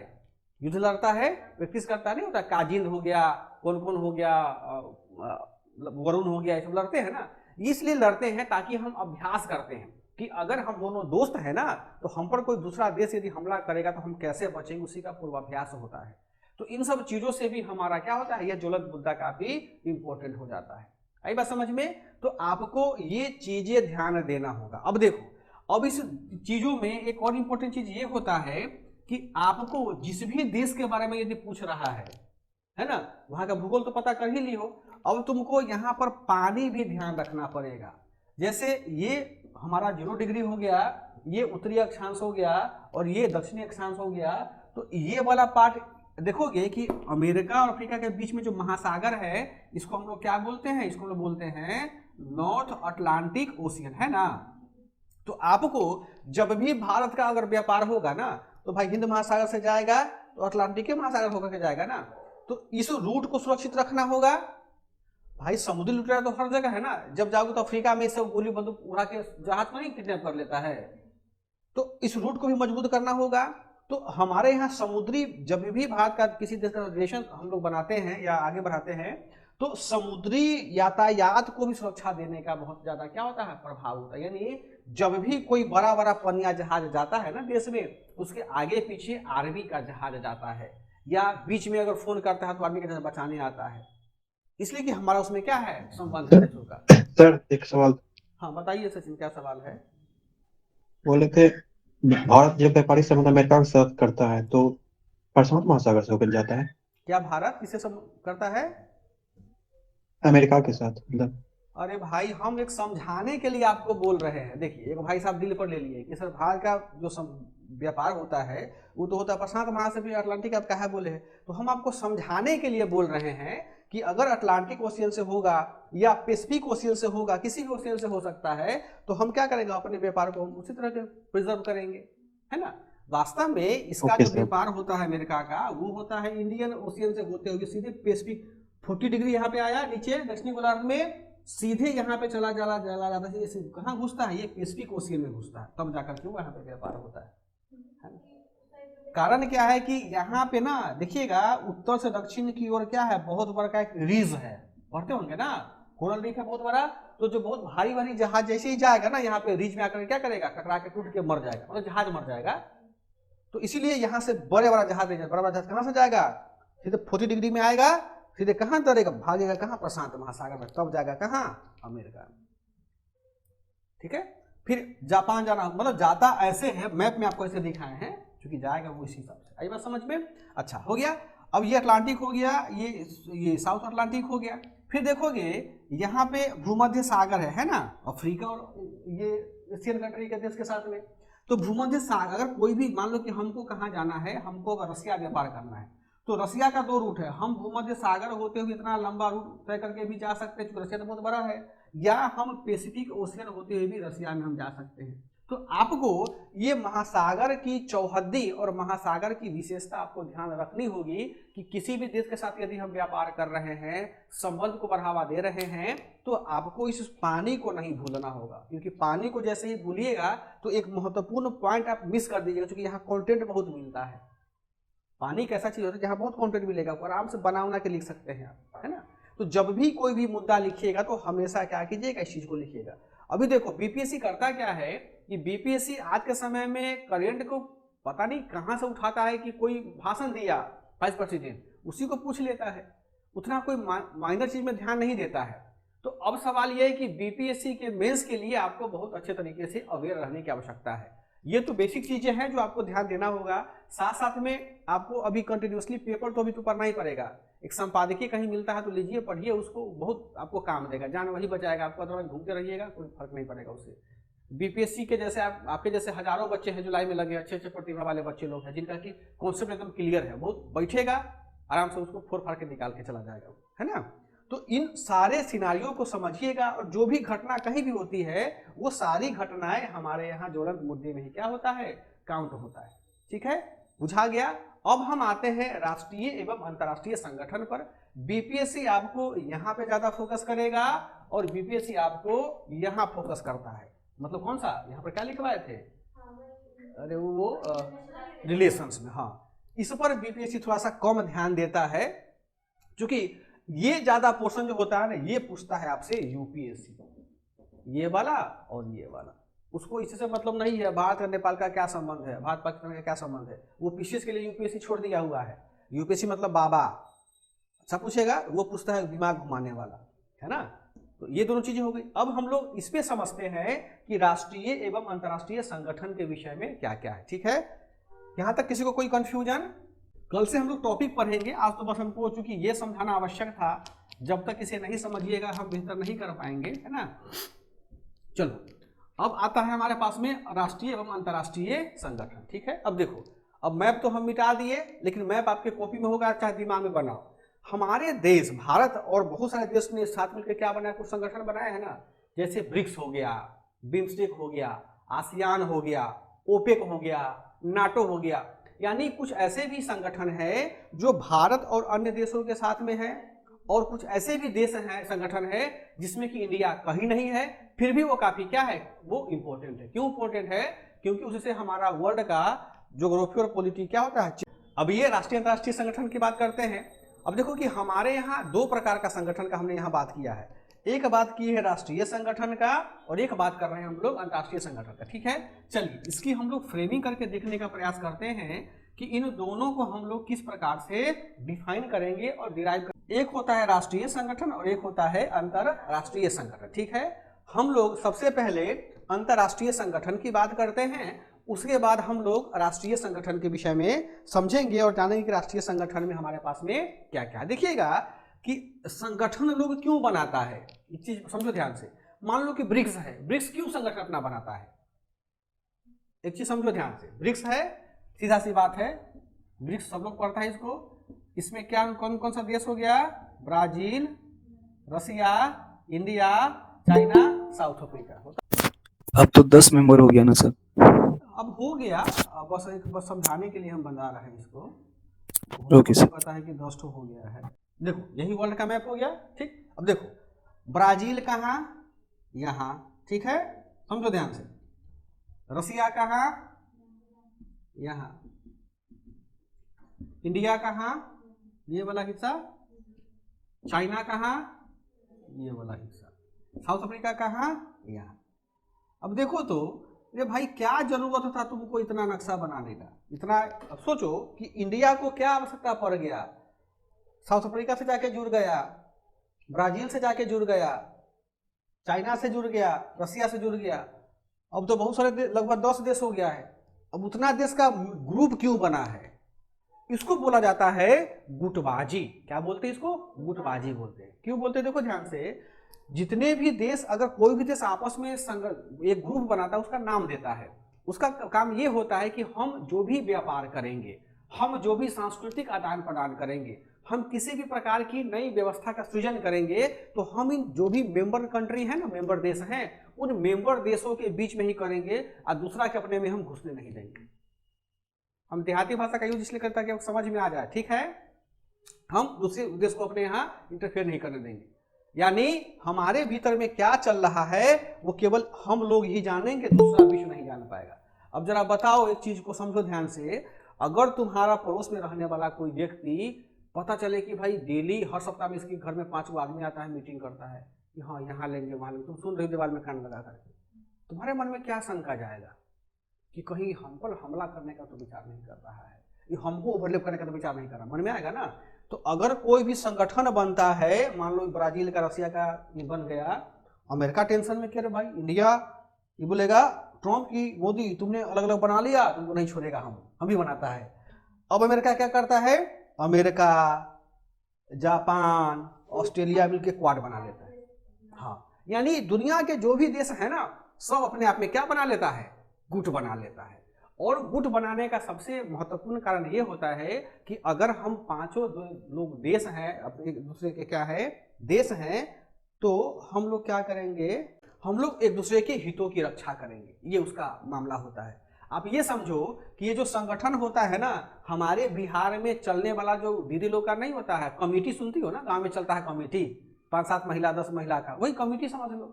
युद्ध लड़ता है, प्रैक्टिस करता नहीं होता। काजिंद हो गया, कौन कौन हो गया, वरुण हो गया, ये सब लड़ते हैं ना। इसलिए लड़ते हैं ताकि हम अभ्यास करते हैं कि अगर हम दोनों दोस्त हैं ना तो हम पर कोई दूसरा देश यदि हमला करेगा तो हम कैसे बचेंगे, उसी का पूर्वाभ्यास होता है। तो इन सब चीजों से भी हमारा क्या होता है? यह ज्वलंत मुद्दा काफी इंपॉर्टेंट हो जाता है। आई बात समझ में? तो आपको ये चीजें ध्यान देना होगा। अब देखो, अब इस चीजों में एक और इंपॉर्टेंट चीज ये होता है कि आपको जिस भी देश के बारे में यदि पूछ रहा है ना, वहां का भूगोल तो पता कर ही ली हो, अब तुमको यहाँ पर पानी भी ध्यान रखना पड़ेगा। जैसे ये हमारा 0 डिग्री हो गया, ये उत्तरी अक्षांश हो गया और ये दक्षिणी अक्षांश हो गया। तो ये वाला पार्ट देखोगे कि अमेरिका और अफ्रीका के बीच में जो महासागर है, इसको हम लोग क्या बोलते हैं? इसको हम लोग बोलते हैं नॉर्थ अटलांटिक ओशियन, है ना। तो आपको जब भी भारत का अगर व्यापार होगा ना तो भाई हिंद महासागर से जाएगा तो अटलांटिक महासागर होकर के जाएगा ना। तो इस रूट को सुरक्षित रखना होगा। भाई समुद्री लुटेरा तो हर जगह है ना, जब जाओगे तो अफ्रीका में सब गोली बंदूक उड़ा के जहाज को नहीं किडनैप कर लेता है। तो इस रूट को भी मजबूत करना होगा। तो हमारे यहाँ समुद्री, जब भी भारत का किसी देश का रिलेशन हम लोग बनाते हैं या आगे बढ़ाते हैं, तो समुद्री यातायात को भी सुरक्षा देने का बहुत ज्यादा क्या होता है? प्रभाव होता है। यानी जब भी कोई बड़ा बड़ा पनिया जहाज जाता है ना देश में, उसके आगे पीछे आर्मी का जहाज जाता है, या बीच में अगर फोन करता है तो आर्मी का जहाज बचाने आता है, इसलिए कि हमारा उसमें क्या है? संबंध है देशों का। सर एक सवाल। हाँ बताइए सचिन, क्या सवाल है? बोले थे भारत जब व्यापारिक संबंध अमेरिका के साथ करता है तो प्रशांत महासागर से होकर जाता है। क्या भारत किससे करता है? अमेरिका के साथ मतलब। अरे भाई हम एक समझाने के लिए आपको बोल रहे हैं। देखिए एक भाई साहब दिल पर ले लिए कि सर भारत का जो व्यापार होता है वो तो होता है प्रशांत महासागर अटलांटिक, आप कहा बोले हैं, तो हम आपको समझाने के लिए बोल रहे हैं कि अगर अटलांटिक ओशियन से होगा या पैसिफिक ओशियन से होगा, किसी भी ओशियन से हो सकता है, तो हम क्या करेंगे, अपने व्यापार को हम उसी तरह के प्रिजर्व करेंगे, है ना। वास्तव में इसका ओके जो सर। व्यापार होता है अमेरिका का, वो होता है इंडियन ओशियन से होते हुए सीधे पैसिफिक 40 डिग्री यहाँ पे आया नीचे दक्षिणी गोलार्ध में, सीधे यहाँ पे चला चला चला जाता है, कहाँ घुसता है, ये पैसिफिक ओशियन में घुसता है, तब जाकर के वहाँ पे व्यापार होता है। कारण क्या है कि यहाँ पे ना देखिएगा उत्तर से दक्षिण की ओर क्या है, बहुत बड़ा का एक रीज है, पढ़ते होंगे ना, कोरल रीफ है बहुत बड़ा, तो जो बहुत भारी भारी जहाज जैसे ही जाएगा ना यहाँ पे रीच में आकर क्या करेगा, टकरा के टूट के मर जाएगा, मतलब जहाज मर जाएगा। तो इसीलिए यहाँ से बड़े बड़ा जहाज नहीं जाएगा, बड़ा बड़ा जहाज कहाँ से जाएगा, सीधे 40 डिग्री में आएगा, सीधे कहाँ तरेगा, भागेगा कहाँ, प्रशांत महासागर में, तब जाएगा कहाँ, अमेरिका। ठीक है, फिर जापान जाना, मतलब जाता ऐसे है, मैप में आपको ऐसे दिखाए हैं, क्योंकि जाएगा वो इसी हिसाब से। आई बात समझ में? अच्छा हो गया। अब ये अटलांटिक हो गया, ये साउथ अटलांटिक हो गया। फिर देखोगे यहाँ पे भूमध्य सागर है ना, अफ्रीका और ये एशियन कंट्री के देश के साथ में। तो भूमध्य सागर, अगर कोई भी मान लो कि हमको कहाँ जाना है, हमको अगर रसिया व्यापार करना है, तो रसिया का 2 रूट है, हम भूमध्य सागर होते हुए इतना लंबा रूट तय करके भी जा सकते हैं, क्योंकि रसिया तो बहुत बड़ा है, या हम पैसिफिक ओशियन होते हुए भी रसिया में हम जा सकते हैं। तो आपको ये महासागर की चौहद्दी और महासागर की विशेषता आपको ध्यान रखनी होगी कि किसी भी देश के साथ यदि हम व्यापार कर रहे हैं, संबंध को बढ़ावा दे रहे हैं, तो आपको इस पानी को नहीं भूलना होगा, क्योंकि पानी को जैसे ही भूलिएगा तो एक महत्वपूर्ण पॉइंट आप मिस कर दीजिएगा, क्योंकि यहाँ कंटेंट बहुत मिलता है। पानी एक ऐसा चीज होता है जहाँ बहुत कंटेंट मिलेगा, आपको आराम से बना के लिख सकते हैं आप, है ना। तो जब भी कोई भी मुद्दा लिखिएगा तो हमेशा क्या कीजिएगा, इस चीज को लिखिएगा। अभी देखो बीपीएससी करता क्या है कि बीपीएससी आज के समय में करेंट को पता नहीं कहां से उठाता है, कि कोई भाषण दिया वाइस प्रेसिडेंट, उसी को पूछ लेता है, उतना कोई माइनर चीज में ध्यान नहीं देता है। तो अब सवाल यह है कि बीपीएससी के मेंस के लिए आपको बहुत अच्छे तरीके से अवेयर रहने की आवश्यकता है। ये तो बेसिक चीजें हैं जो आपको ध्यान देना होगा। साथ साथ में आपको अभी कंटिन्यूसली पेपर तो अभी तो पढ़ना ही पड़ेगा, एक संपादकीय कहीं मिलता है तो लीजिए पढ़िए, उसको बहुत आपको काम देगा, जान वही बचाएगा आपको, अदरवाइज घूमते रहिएगा कोई फर्क नहीं पड़ेगा उससे। बीपीएससी के जैसे आपके जैसे हजारों बच्चे हैं जो लाइन में लगे, अच्छे अच्छे प्रतिभा वाले बच्चे लोग हैं, जिनका कि कॉन्सेप्ट एकदम क्लियर है, बहुत बैठेगा आराम से उसको फोड़ फाड़ के निकाल के चला जाएगा, है ना। तो इन सारे सिनारियों को समझिएगा, और जो भी घटना कहीं भी होती है वो सारी घटनाएं हमारे यहाँ ज्वलंत मुद्दे में ही क्या होता है, काउंट होता है। ठीक है, बुझा गया। अब हम आते हैं राष्ट्रीय एवं अंतर्राष्ट्रीय संगठन पर। बीपीएससी आपको यहाँ पे ज्यादा फोकस करेगा और बीपीएससी आपको यहाँ फोकस करता है। मतलब कौन सा, यहाँ पर क्या लिखवाए थे, अरे वो रिलेशंस में, हाँ, इस पर बीपीएससी थोड़ा सा कम ध्यान देता है, क्योंकि ये ज्यादा पोर्शन जो होता है ना, ये पूछता है आपसे यूपीएससी, ये वाला और ये वाला, उसको इससे मतलब नहीं है भारत और नेपाल का क्या संबंध है, भारत पाकिस्तान का क्या संबंध है, वो पीसीएस के लिए यूपीएससी छोड़ दिया हुआ है। यूपीएससी मतलब बाबा, अच्छा पूछेगा, वो पूछता है दिमाग घुमाने वाला, है ना। तो ये दोनों चीजें हो गई। अब हम लोग इस पे समझते हैं कि राष्ट्रीय एवं अंतर्राष्ट्रीय संगठन के विषय में क्या क्या है। ठीक है, यहां तक किसी को कोई कंफ्यूजन? कल से हम लोग टॉपिक पढ़ेंगे, आज तो बस हमको चूंकि ये समझाना आवश्यक था, जब तक इसे नहीं समझिएगा हम बेहतर नहीं कर पाएंगे, है ना। चलो अब आता है हमारे पास में राष्ट्रीय एवं अंतर्राष्ट्रीय संगठन। ठीक है, अब देखो, अब मैप तो हम मिटा दिए, लेकिन मैप आपके कॉपी में होगा चाहे दिमाग में बनाओ। हमारे देश भारत और बहुत सारे देश ने साथ मिलकर क्या बनाया, कुछ संगठन बनाए हैं ना, जैसे ब्रिक्स हो गया, बिम्स्टेक हो गया, आसियान हो गया, ओपेक हो गया, नाटो हो गया, यानी कुछ ऐसे भी संगठन है जो भारत और अन्य देशों के साथ में है, और कुछ ऐसे भी देश हैं, संगठन है जिसमें कि इंडिया कहीं नहीं है, फिर भी वो काफी क्या है, वो इंपॉर्टेंट है। क्यों इंपॉर्टेंट है? क्योंकि उससे हमारा वर्ल्ड का ज्योग्राफी और पॉलिटी क्या होता है। अब ये राष्ट्रीय अंतर्राष्ट्रीय संगठन की बात करते हैं। अब देखो कि हमारे यहाँ 2 प्रकार का संगठन का हमने यहाँ बात किया है, एक बात की है राष्ट्रीय संगठन का और एक बात कर रहे हैं हम लोग अंतर्राष्ट्रीय संगठन का। ठीक है, चलिए इसकी हम लोग फ्रेमिंग करके देखने का प्रयास करते हैं कि इन दोनों को हम लोग किस प्रकार से डिफाइन करेंगे और डिराइव करेंगे। एक होता है राष्ट्रीय संगठन और एक होता है अंतर्राष्ट्रीय संगठन। ठीक है, हम लोग सबसे पहले अंतर्राष्ट्रीय संगठन की बात करते हैं, उसके बाद हम लोग राष्ट्रीय संगठन के विषय में समझेंगे और जानेंगे कि राष्ट्रीय संगठन में हमारे पास में क्या क्या है। देखिएगा कि संगठन लोग क्यों बनाता है, एक चीज समझो ध्यान से। मान लो कि ब्रिक्स है, ब्रिक्स क्यों संगठन अपना बनाता है, एक चीज समझो ध्यान से। ब्रिक्स है, सीधा सी बात है, ब्रिक्स सब लोग पढ़ता है इसको। इसमें क्या कौन कौन सा देश हो गया, ब्राजील, रसिया, इंडिया, चाइना, साउथ अफ्रीका। अब तो 10 मेंबर हो गया ना सर? अब हो गया, अब बस समझाने के लिए हम बना रहे हैं इसको। Okay sir. पता है कि 10 हो गया है। देखो यही वर्ल्ड का मैप हो गया, ठीक। अब देखो ब्राजील कहाँ, यहाँ, ठीक है, समझो ध्यान से। रसिया कहाँ, यहाँ। इंडिया कहाँ, ये वाला हिस्सा। चाइना कहाँ, ये वाला हिस्सा। साउथ अफ्रीका कहाँ, यहाँ। अब देखो तो ये भाई क्या जरूरत था तुमको इतना नक्शा बनाने का, इतना। अब सोचो कि इंडिया को क्या आवश्यकता पड़ गया, साउथ अफ्रीका से जाके जुड़ गया, ब्राजील से जाके जुड़ गया, चाइना से जुड़ गया, रसिया से जुड़ गया। अब तो बहुत सारे लगभग 10 देश हो गया है। अब उतना देश का ग्रुप क्यों बना है, इसको बोला जाता है गुटबाजी। क्या बोलते हैं इसको, गुटबाजी बोलते हैं। क्यों बोलते हैं, देखो ध्यान से। जितने भी देश, अगर कोई भी देश आपस में एक ग्रुप बनाता है, उसका नाम देता है। उसका काम ये होता है कि हम जो भी व्यापार करेंगे, हम जो भी सांस्कृतिक आदान प्रदान करेंगे, हम किसी भी प्रकार की नई व्यवस्था का सृजन करेंगे, तो हम इन जो भी मेंबर कंट्री है ना, मेंबर देश हैं, उन मेंबर देशों के बीच में ही करेंगे, और दूसरा के अपने में हम घुसने नहीं देंगे। हम देहाती भाषा का यूज इसलिए करते हैं कि आपको समझ में आ जाए, ठीक है। हम दूसरे देश को अपने यहाँ इंटरफेयर नहीं करने देंगे। यानी हमारे भीतर में क्या चल रहा है वो केवल हम लोग ही जानेंगे, दूसरा विश्व नहीं जान पाएगा। अब जरा बताओ, एक चीज को समझो ध्यान से। अगर तुम्हारा पड़ोस में रहने वाला कोई व्यक्ति, पता चले कि भाई डेली हर सप्ताह में इसके घर में 5 गो आदमी आता है, मीटिंग करता है कि हाँ यहाँ लेंगे वहां लेंगे, तुम सुन रहे हो दीवार में कान लगा करके, तुम्हारे मन में क्या शंका जाएगा कि कहीं हम पर हमला करने का तो विचार नहीं कर रहा है, ये हमको ओवरलेप करने का तो विचार नहीं कर रहा, मन में आएगा ना। तो अगर कोई भी संगठन बनता है, मान लो ब्राजील का, रसिया का बन गया, अमेरिका टेंशन में, कह रहे भाई इंडिया ये बोलेगा ट्रम्प की मोदी तुमने अलग अलग बना लिया, तुमको नहीं छोड़ेगा, हम भी बनाता है। अब अमेरिका क्या करता है, अमेरिका, जापान, ऑस्ट्रेलिया मिलकर क्वाड बना लेता है। हाँ, यानी दुनिया के जो भी देश है ना, सब अपने आप में क्या बना लेता है, गुट बना लेता है। और गुट बनाने का सबसे महत्वपूर्ण कारण ये होता है कि अगर हम पांचों लोग देश हैं, एक दूसरे के क्या है, देश हैं, तो हम लोग क्या करेंगे, हम लोग एक दूसरे के हितों की रक्षा करेंगे, ये उसका मामला होता है। आप ये समझो कि ये जो संगठन होता है ना, हमारे बिहार में चलने वाला जो दीदी लोग का नहीं होता है, कमेटी सुनती हो ना, गांव में चलता है कमेटी, 5-7 महिला 10 महिला का, वही कमेटी समझ लो।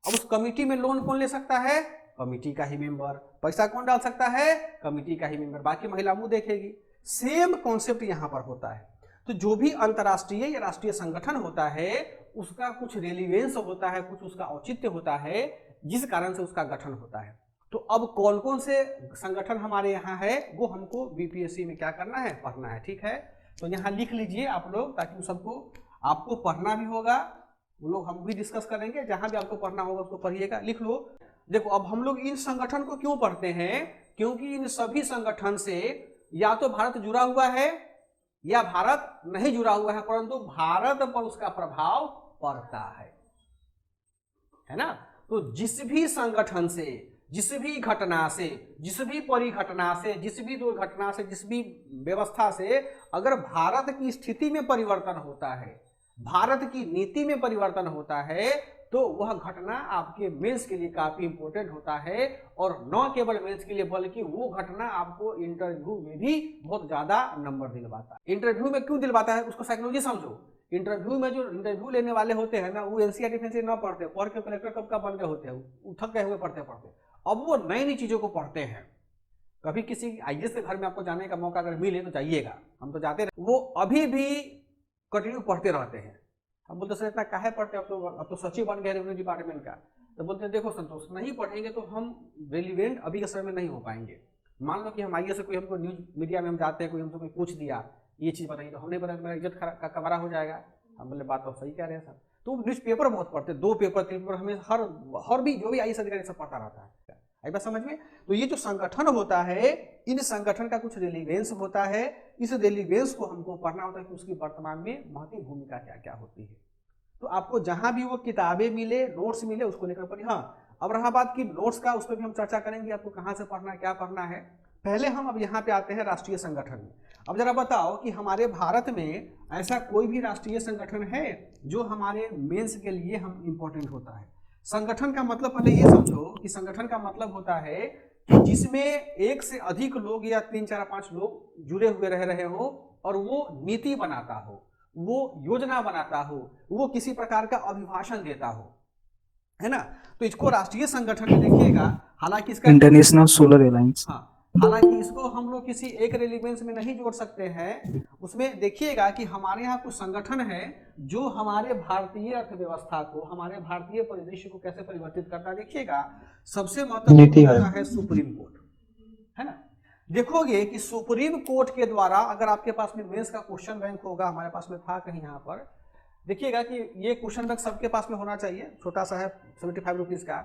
अब उस कमेटी में लोन कौन ले सकता है, कमेटी का ही मेंबर। पैसा कौन डाल सकता है, कमेटी का ही मेंबर, बाकी महिला मुंह देखेगी। सेम कॉन्सेप्ट यहाँ पर होता है। तो जो भी अंतर्राष्ट्रीय या राष्ट्रीय संगठन होता है, उसका कुछ रेलिवेंस होता है, कुछ उसका औचित्य होता है, जिस कारण से उसका गठन होता है। तो अब कौन कौन से संगठन हमारे यहाँ है, वो हमको बीपीएससी में क्या करना है, पढ़ना है, ठीक है। तो यहाँ लिख लीजिए आप लोग, ताकि सबको, आपको पढ़ना भी होगा, वो लोग हम भी डिस्कस करेंगे, जहां भी आपको पढ़ना होगा उसको पढ़िएगा, लिख लो। देखो अब हम लोग इन संगठन को क्यों पढ़ते हैं, क्योंकि इन सभी संगठन से या तो भारत जुड़ा हुआ है या भारत नहीं जुड़ा हुआ है, परंतु भारत पर उसका प्रभाव पड़ता है ना। तो जिस भी संगठन से, जिस भी घटना से, जिस भी परिघटना से, जिस भी दुर्घटना से, जिस भी व्यवस्था से अगर भारत की स्थिति में परिवर्तन होता है, भारत की नीति में परिवर्तन होता है, तो वह घटना आपके मेंस के लिए काफी इंपॉर्टेंट होता है। और न केवल मेंस के लिए, बल्कि वो घटना आपको इंटरव्यू में भी बहुत ज्यादा नंबर दिलवाता है। इंटरव्यू में क्यों दिलवाता है, उसको साइकोलॉजी समझो। इंटरव्यू में जो इंटरव्यू लेने वाले होते हैं ना, वो एनसीईआरटी फैंसी न पढ़ते, पढ़ के कलेक्टर कब का बन गए होते हैं, थक गए हुए पढ़ते पढ़ते। अब वो नई नई चीजों को पढ़ते हैं। कभी किसी आईएएस के घर में आपको जाने का मौका अगर मिले तो जाइएगा, हम तो जाते रहे। वो अभी भी कंटिन्यू पढ़ते रहते हैं। हम बोलते सर इतना काहे पढ़ते, अब तो सचिव बन गए रेवेन्यू डिपार्टमेंट का। तो बोलते हैं देखो संतोष, नहीं पढ़ेंगे तो हम रेलिवेंट अभी के समय में नहीं हो पाएंगे। मान लो कि हम आईएएस से कोई हमको न्यूज मीडिया में हम जाते हैं, कोई हमसे कोई पूछ दिया ये चीज़ बताइए, तो हमने बताया मेरा इज्जत का कमरा हो जाएगा। हम बोले बात तो सही कह रहे हैं सर। तो न्यूज पेपर बहुत पढ़ते, 2 पेपर 3 पेपर, हमें हर भी जो भी आईएएस अधिकारी सब पढ़ता रहता है। आई बात समझ में। तो ये जो संगठन होता है, इन संगठन का कुछ रेलिवेंस होता है, इस रेलिवेंस को हमको पढ़ना होता है कि उसकी वर्तमान में महत्वपूर्ण भूमिका क्या क्या होती है। तो आपको जहां भी वो किताबें मिले, नोट्स मिले, उसको लेकर पढ़िए। हाँ, अब रहा बात की नोट्स का, उस पर भी हम चर्चा करेंगे, आपको कहाँ से पढ़ना है, क्या पढ़ना है। पहले हम अब यहाँ पे आते हैं राष्ट्रीय संगठन में। अब जरा बताओ कि हमारे भारत में ऐसा कोई भी राष्ट्रीय संगठन है जो हमारे मेंस के लिए हम इम्पोर्टेंट होता है। संगठन का मतलब पहले ये समझो कि संगठन का मतलब होता है कि जिसमें एक से अधिक लोग या 3, 4, 5 लोग जुड़े हुए रह रहे हो और वो नीति बनाता हो, वो योजना बनाता हो, वो किसी प्रकार का अभिभाषण देता हो, है ना। तो इसको राष्ट्रीय संगठन में देखिएगा। हालांकि इसका इंटरनेशनल सोलर अलायंस। हाँ, हालांकि इसको हम लोग किसी एक रेलिवेंस में नहीं जोड़ सकते हैं। उसमें देखिएगा कि हमारे यहाँ कुछ संगठन है जो हमारे भारतीय अर्थव्यवस्था को, हमारे भारतीय परिदृश्य को कैसे परिवर्तित करता है। देखिएगा, सबसे महत्वपूर्ण होता है सुप्रीम कोर्ट, है ना। देखोगे कि सुप्रीम कोर्ट के द्वारा, अगर आपके पास में मेंस का क्वेश्चन बैंक होगा, हमारे पास में था कहीं यहाँ पर, देखिएगा कि ये क्वेश्चन बैंक सबके पास में होना चाहिए, छोटा सा है 75 रुपीज का।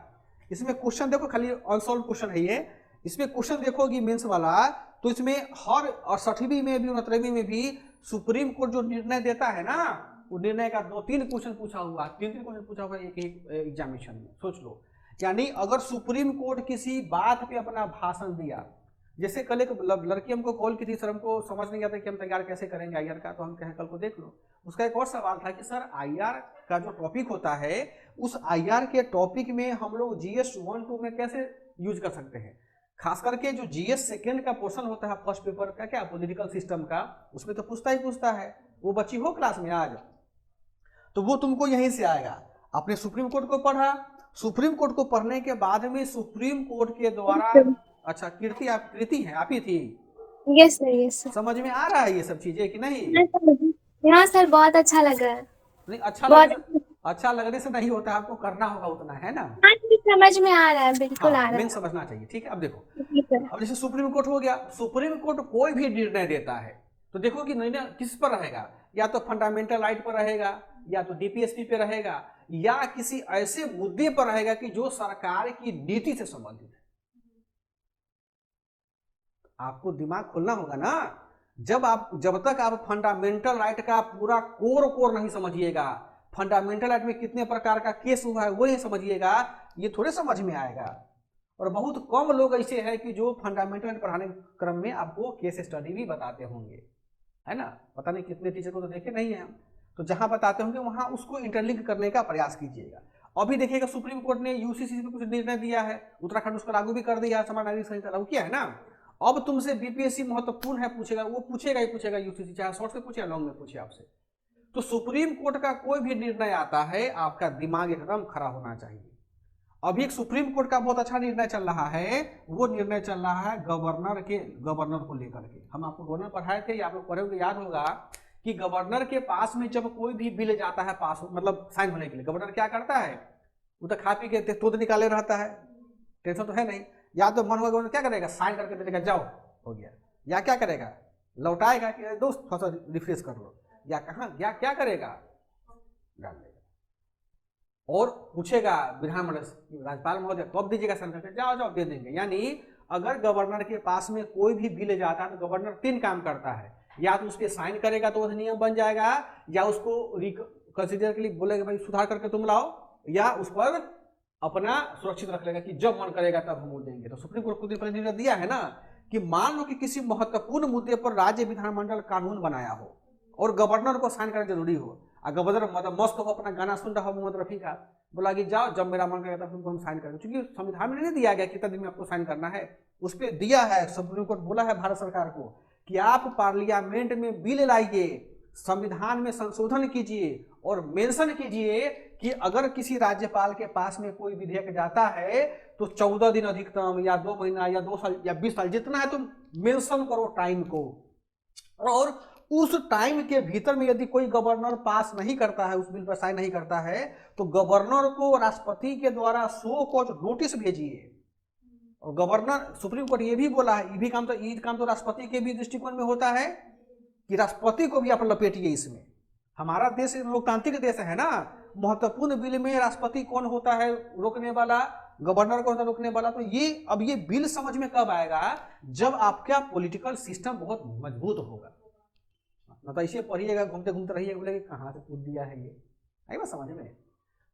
इसमें क्वेश्चन देखो, खाली अनसॉल्व क्वेश्चन है ये। इसमें क्वेश्चन देखोगी मेंस वाला, तो इसमें हर 68वीं में भी 69वीं में भी सुप्रीम कोर्ट जो निर्णय देता है ना, वो निर्णय का 2-3 क्वेश्चन पूछा हुआ, 3-3 क्वेश्चन पूछा हुआ एक ही एग्जामिनेशन में, सोच लो। यानी अगर सुप्रीम कोर्ट किसी बात पे अपना भाषण दिया, जैसे कल एक लड़की हमको कॉल की थी, सर हमको समझ नहीं आता कि हम तैयार कैसे करेंगे आईआर का, तो हम कहें कल को देख लो। उसका एक और सवाल था कि सर आईआर का जो टॉपिक होता है, उस आईआर के टॉपिक में हम लोग जीएस 1-2 में कैसे यूज कर सकते हैं। खास करके जो जीएस सेकेंड का पोर्शन होता है फर्स्ट पेपर का, क्या पॉलिटिकल सिस्टम का, उसमें तो पूछता ही पूछता है। वो बच्ची हो क्लास में आज, तो वो तुमको यहीं से आएगा। आपने सुप्रीम कोर्ट को पढ़ा, सुप्रीम कोर्ट को पढ़ने के बाद में सुप्रीम कोर्ट के द्वारा, अच्छा कीर्ति, आप कृति हैं, आप ही थी? Yes sir, yes sir. समझ में आ रहा है ये सब चीजें कि नहीं? हाँ सर, बहुत अच्छा लगा। नहीं, अच्छा लगने से नहीं होता, आपको करना होगा उतना, है ना। हाँ, समझ में आ रहा है, बिल्कुल आ हाँ, रहा मेन है। समझना चाहिए, ठीक है। अब देखो, जी सर। अब जैसे सुप्रीम कोर्ट हो गया, सुप्रीम कोर्ट कोई भी निर्णय देता है तो देखो कि निर्णय किस पर रहेगा, या तो फंडामेंटल राइट पर रहेगा, या तो डीपीएसपी पे रहेगा, या किसी ऐसे मुद्दे पर रहेगा कि जो सरकार की नीति से संबंधित है। आपको दिमाग खोलना होगा ना। जब तक आप फंडामेंटल राइट का पूरा कोर नहीं समझिएगा, फंडामेंटल राइट में कितने प्रकार का केस हुआ है वो नहीं समझिएगा, ये थोड़े समझ में आएगा। और बहुत कम लोग ऐसे हैं कि जो फंडामेंटल राइट पढ़ाने क्रम में आपको केस स्टडी भी बताते होंगे, है ना। पता नहीं कितने टीचर को तो देखे नहीं है हम, तो जहां बताते होंगे वहां उसको इंटरलिंक करने का प्रयास कीजिएगा। अभी देखिएगा, सुप्रीम कोर्ट ने यूसीसी पे कुछ निर्णय दिया है, उत्तराखंड उसको लागू भी कर दिया, समान नागरिक संहिता लागू किया है ना। अब तुमसे बीपीएससी महत्वपूर्ण है पूछेगा, वो पूछेगा ही पूछेगा यूसीसी, चाहे शॉर्ट से पूछे या लॉन्ग में पूछे आपसे। तो सुप्रीम कोर्ट का कोई भी निर्णय आता है, आपका दिमाग एकदम खड़ा होना चाहिए। अभी एक सुप्रीम कोर्ट का बहुत अच्छा निर्णय चल रहा है, वो निर्णय चल रहा है गवर्नर को लेकर के। हम आपको गवर्नर पढ़ाए थे, आप लोग पढ़े होंगे, याद होगा कि गवर्नर के पास में जब कोई भी बिल जाता है पास, मतलब साइन होने के लिए, गवर्नर क्या करता है, वो तो खा पी के तोड़ निकाले रहता है, टेंशन तो है नहीं। या तो मन होगा गवर्नर क्या करेगा, साइन करके दे देगा, जाओ हो गया। या क्या करेगा, लौटाएगा कि दोस्त थोड़ा सा रिफ्रेश कर लो, या कहाँ या क्या करेगा, डाल देगा। और पूछेगा विधानमंडल राज्यपाल महोदय कब दीजिएगा साइन करके, जाओ दे देंगे। यानी अगर गवर्नर के पास में कोई भी बिल जाता है तो गवर्नर 3 काम करता है, या तो उस पर साइन करेगा तो अधिनियम बन जाएगा, या उसको कंसिडर के लिए बोलेगा भाई सुधार करके तुम लाओ, या उस पर अपना सुरक्षित रख लेगा कि जब मन करेगा तब हम वो देंगे। तो सुप्रीम कोर्ट खुद ही निर्णय दिया है ना कि मान लो कि किसी महत्वपूर्ण मुद्दे पर राज्य विधानमंडल कानून बनाया हो और गवर्नर को साइन करना जरूरी हो, और गवर्नर मतलब मस्त हो, अपना गाना सुन रहा हो मोहम्मद रफी का, बोला कि जाओ जब मेरा मन करेगा तब तुमको हम साइन करेंगे। क्योंकि संविधान में नहीं दिया गया कितना दिन में आपको साइन करना है, उस पर दिया है। सुप्रीम कोर्ट बोला है भारत सरकार को कि आप पार्लियामेंट में बिल लाइए, संविधान में संशोधन कीजिए और मेंशन कीजिए कि अगर किसी राज्यपाल के पास में कोई विधेयक जाता है तो 14 दिन अधिकतम, या 2 महीना, या 2 साल, या 20 साल, जितना है तुम मेंशन करो टाइम को। और उस टाइम के भीतर में यदि कोई गवर्नर पास नहीं करता है, उस बिल पर साइन नहीं करता है, तो गवर्नर को राष्ट्रपति के द्वारा शो कॉज नोटिस भेजिए। और गवर्नर, सुप्रीम कोर्ट ये भी बोला है, ये काम तो राष्ट्रपति के भी दृष्टिकोण में होता है कि राष्ट्रपति को भी आप लपेटिए इसमें। हमारा देश लोकतांत्रिक देश है ना, महत्वपूर्ण बिल में राष्ट्रपति कौन होता है रोकने वाला, गवर्नर कौन होता है रोकने वाला। तो ये बिल समझ में कब आएगा, जब आपका पॉलिटिकल सिस्टम बहुत मजबूत होगा। न तो ऐसे पढ़िएगा घूमते घूमते रहिएगा, बोले कहाँ से पूछ दिया है ये। आई बात समझ में?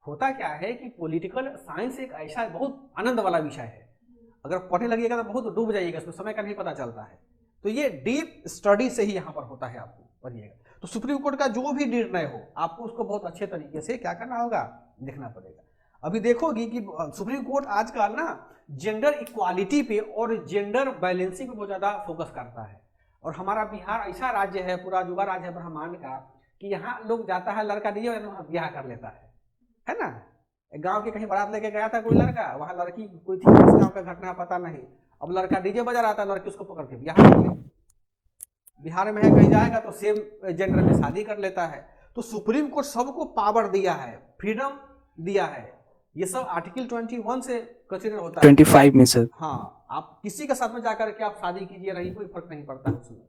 होता क्या है कि पॉलिटिकल साइंस एक ऐसा बहुत आनंद वाला विषय है, अगर पढ़ने लगिएगा तो बहुत डूब जाइएगा, इसमें समय का नहीं पता चलता है। तो ये डीप स्टडी से ही यहाँ पर होता है, आपको पढ़िएगा। तो सुप्रीम कोर्ट का जो भी निर्णय हो आपको उसको बहुत अच्छे तरीके से क्या करना होगा, देखना पड़ेगा। अभी देखोगी कि सुप्रीम कोर्ट आजकल ना जेंडर इक्वालिटी पे और जेंडर बैलेंसिंग पे बहुत ज़्यादा फोकस करता है। और हमारा बिहार ऐसा राज्य है, पूरा युवा राज्य है ब्रह्मांड का, कि यहाँ लोग जाता है लड़का दीजिए ब्याह कर लेता है ना। गांव के कहीं बारात लेके गया था कोई लड़का, वहाँ लड़की कोई थी, किस गांव का घटना पता नहीं, अब लड़का डीजे बजा रहा था, लड़की उसको पकड़ के ब्याह कर ले। बिहार में है, कहीं जाएगा तो सेम जेंडर में शादी कर लेता है। तो सुप्रीम कोर्ट सबको पावर दिया है, फ्रीडम दिया है। ये सब आर्टिकल 21 से कंसीडर होता है, 25 में सर। हाँ, आप किसी के साथ में जाकर के आप शादी कीजिए, रही कोई फर्क नहीं पड़ता उसमें।